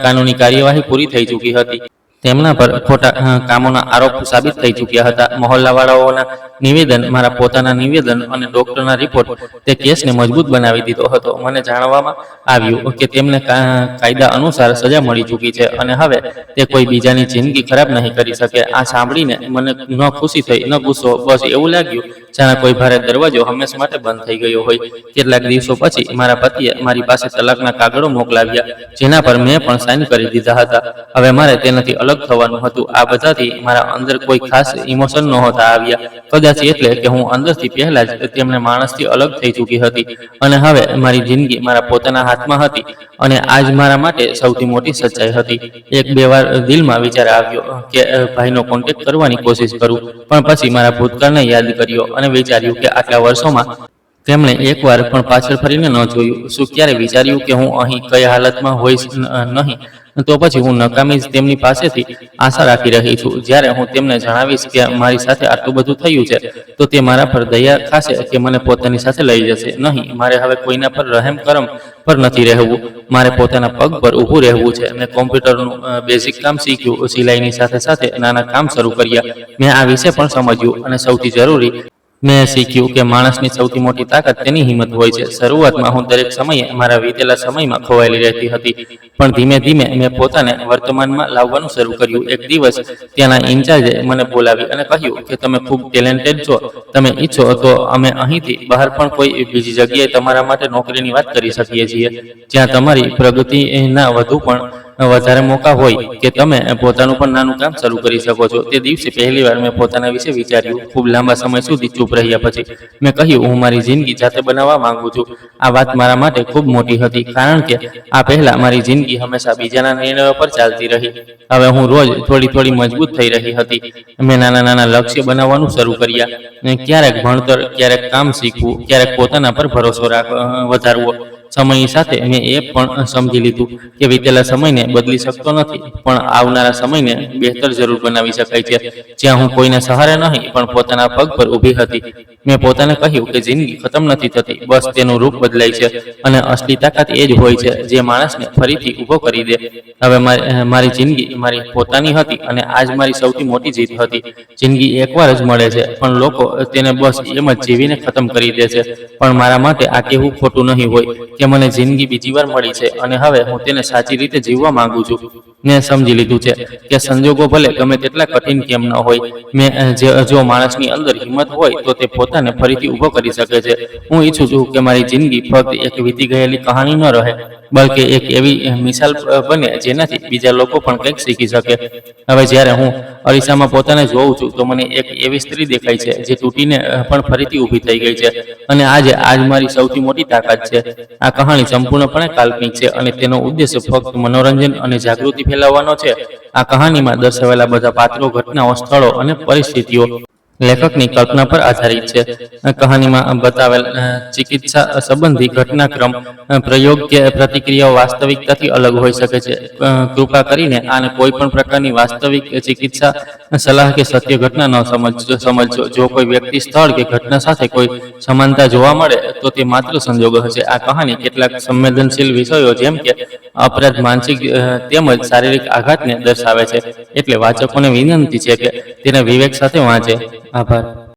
કાનૂની કાર્યવાહી પૂરી થઈ ચૂકી હતી. તેમના પર ખોટા કામોના આરોપ સાબિત થઈ ચૂક્યા હતા. મહોલ્લાવાળાઓના નિવેદન, મારા પોતાના નિવેદન અને ડોક્ટરના રિપોર્ટ તે કેસને મજબૂત બનાવી દીધો હતો. મને જાણવામાં આવ્યું કે તેમને કાયદા અનુસાર સજા મળી ચૂકી છે અને હવે તે કોઈ બીજાની જિંદગી ખરાબ નહીં કરી શકે. આ સાંભળીને મને ન ખુશી થઈ ન ગુસ્સો, બસ એવું લાગ્યું જાણે કોઈ ભારે દરવાજો હંમેશા માટે બંધ થઈ ગયો હોય. કેટલાક દિવસો પછી મારા પતિએ મારી પાસે તલાકના કાગળો મોકલાવ્યા, જેના પર મેં પણ સાઇન કરી દીધા હતા. હવે મારે તેનાથી અલગ થવાનું હતું. આ બધાથી મારા અંદર કોઈ ખાસ ઇમોશન નહોતા આવ્યા, કદાચ એટલે કે હું અંદરથી પહેલા જ તેમને માણસથી અલગ થઈ ચૂકી હતી અને હવે મારી જિંદગી મારા પોતાના હાથમાં હતી. અને આ જ મારા માટે સૌથી મોટી સચ્ચાઈ હતી. એક બે વાર દિલમાં વિચાર આવ્યો કે ભાઈનો કોન્ટેક્ટ કરવાની કોશિશ કરું, પણ પછી મારા ભૂતકાળને યાદ કર્યો અને વિચાર્યું કે આટલા વર્ષોમાં તેમણે એકવાર પણ પાછળ ફરીને ન જોયું. શું ક્યારે વિચાર્યું કે હું અહીં કઈ હાલતમાં હોઈશ નહીં? તો પછી હું નકામી જ તેમની પાસેથી આશા રાખી રહી છું. જ્યારે હું તેમને જણાવીશ કે મારી સાથે આટલું બધું થયું છે, તો તે મારા પર દયા ખાશે કે મને પોતાની સાથે લઈ જશે? નહીં, મારે હવે કોઈના પર રહેમ કરમ પર નથી રહેવું. મારે પોતાના પગ પર ઊભું રહેવું છે. મેં કોમ્પ્યુટરનું બેઝિક કામ શીખ્યું, સિલાઈની સાથે સાથે નાના કામ શરૂ કર્યા. મેં આ વિશે પણ સમજ્યું અને સૌથી જરૂરી, મેં શીખ્યું કે માણસની સૌથી મોટી તાકાત તેની હિંમત હોય છે. શરૂઆતમાં હું દરેક સમયે મારા વીતેલા સમયમાં ખોવાયેલી રહેતી હતી, પણ ધીમે ધીમે મેં પોતાને વર્તમાનમાં લાવવાનું શરૂ કર્યું. એક દિવસ ત્યાંના ઇન્ચાર્જે મને બોલાવી અને કહ્યું કે તમે ખૂબ ટેલેન્ટેડ છો. તમે ઈચ્છો તો અમે અહીંથી બહાર પણ કોઈ બીજી જગ્યાએ તમારા માટે નોકરીની વાત કરી શકીએ છીએ, જ્યાં તમારી પ્રગતિના વધારે મોકા હોય કે તમે પોતાનું પણ નાનું કામ શરૂ કરી શકો છો. તે દિવસે પહેલીવાર મેં પોતાના વિશે વિચાર્યું. ખૂબ લાંબા સમય સુધી ચૂપ રહ્યા પછી મેં કહ્યું, હું મારી જિંદગી જાતે બનાવવા માંગુ છું. આ વાત મારા માટે ખૂબ મોટી હતી, કારણ કે આ પહેલા મારી જિંદગી હંમેશા બીજાના નિર્ણયો પર ચાલતી રહી. હવે હું રોજ થોડી મજબૂત થઈ રહી હતી. મેં નાના નાના લક્ષ્ય બનાવવાનું શરૂ કર્યા. ક્યારેક ભણતર, ક્યારેક કામ શીખવું, ક્યારેક પોતાના પર ભરોસો વધારવો. સમયની સાથે મેં એ પણ સમજી લીધું કે વીતેલા સમયને બદલી શકતો નથી, પણ આવનારા સમયને બહેતર જરૂર બનાવી શકાય છે. જ્યાં હું કોઈના સહારે નહીં પણ પોતાના પગ પર ઊભી હતી, મેં પોતાને કહ્યું કે જિંદગી ખતમ નથી થતી, બસ તેનું રૂપ બદલાય છે અને અસલી તાકાત એ જ હોય છે જે માણસને ફરીથી ઊભો કરી દે. હવે મારી જિંદગી મારી પોતાની હતી અને આજ મારી સૌથી મોટી જીત હતી. જિંદગી એકવાર જ મળે છે, પણ લોકો તેને બસ એમ જ જીવીને ખતમ કરી દે છે. પણ મારા માટે આ કહેવું ખોટું નહીં હોય કે મને જિંદગી બીજી વાર મળી છે અને હવે હું તેને સાચી રીતે જીવવા માંગુ છું. મેં સમજી લીધું છે કે સંજોગો ભલે ગમે તેટલા કઠિન કેમ ન હોય, જો માણસની અંદર હિંમત હોય તો તે પોતાને ફરીથી ઊભો કરી શકે છે. હું ઈચ્છું છું કે મારી જિંદગી ફક્ત એક વીતી ગયેલી કહાની ન રહે, બલકે એક એવી મિસાલ બને જેનાથી બીજા લોકો પણ કંઈક શીખી શકે. હવે જ્યારે હું અરીસામાં પોતાને જોઉં છું તો મને એક એવી સ્ત્રી દેખાય છે જે તૂટીને પણ ફરીથી ઊભી થઈ ગઈ છે અને આજ મારી સૌથી મોટી તાકાત છે. આ કહાણી સંપૂર્ણપણે કાલ્પનિક છે અને તેનો ઉદ્દેશ્ય ફક્ત મનોરંજન અને જાગૃતિ ફેલાવવાનો છે. આ કહાનીમાં દર્શાવેલા બધા પાત્રો, ઘટનાઓ, સ્થળો અને પરિસ્થિતિઓ લેખકની કલ્પના પર આધારિત છે. કહાનીમાં બતાવેલ ચિકિત્સા સંબંધી ઘટનાક્રમ, પ્રયોગ કે પ્રતિક્રિયાઓ વાસ્તવિકતાથી અલગ હોઈ શકે છે. કૃપા કરીને આને કોઈ પણ પ્રકારની વાસ્તવિક ચિકિત્સા સલાહ કે સત્ય ઘટના ન સમજજો. જો કોઈ વ્યક્તિ, સ્થળ કે ઘટના સાથે કોઈ સમાનતા જોવા મળે તો તે માત્ર સંજોગો હશે. આ કહાની કેટલાક સંવેદનશીલ વિષયો જેમ કે અપરાધ, માનસિક તેમજ શારીરિક આઘાતને દર્શાવે છે, એટલે વાચકોને વિનંતી છે કે તેને વિવેક સાથે વાંચે. આભાર.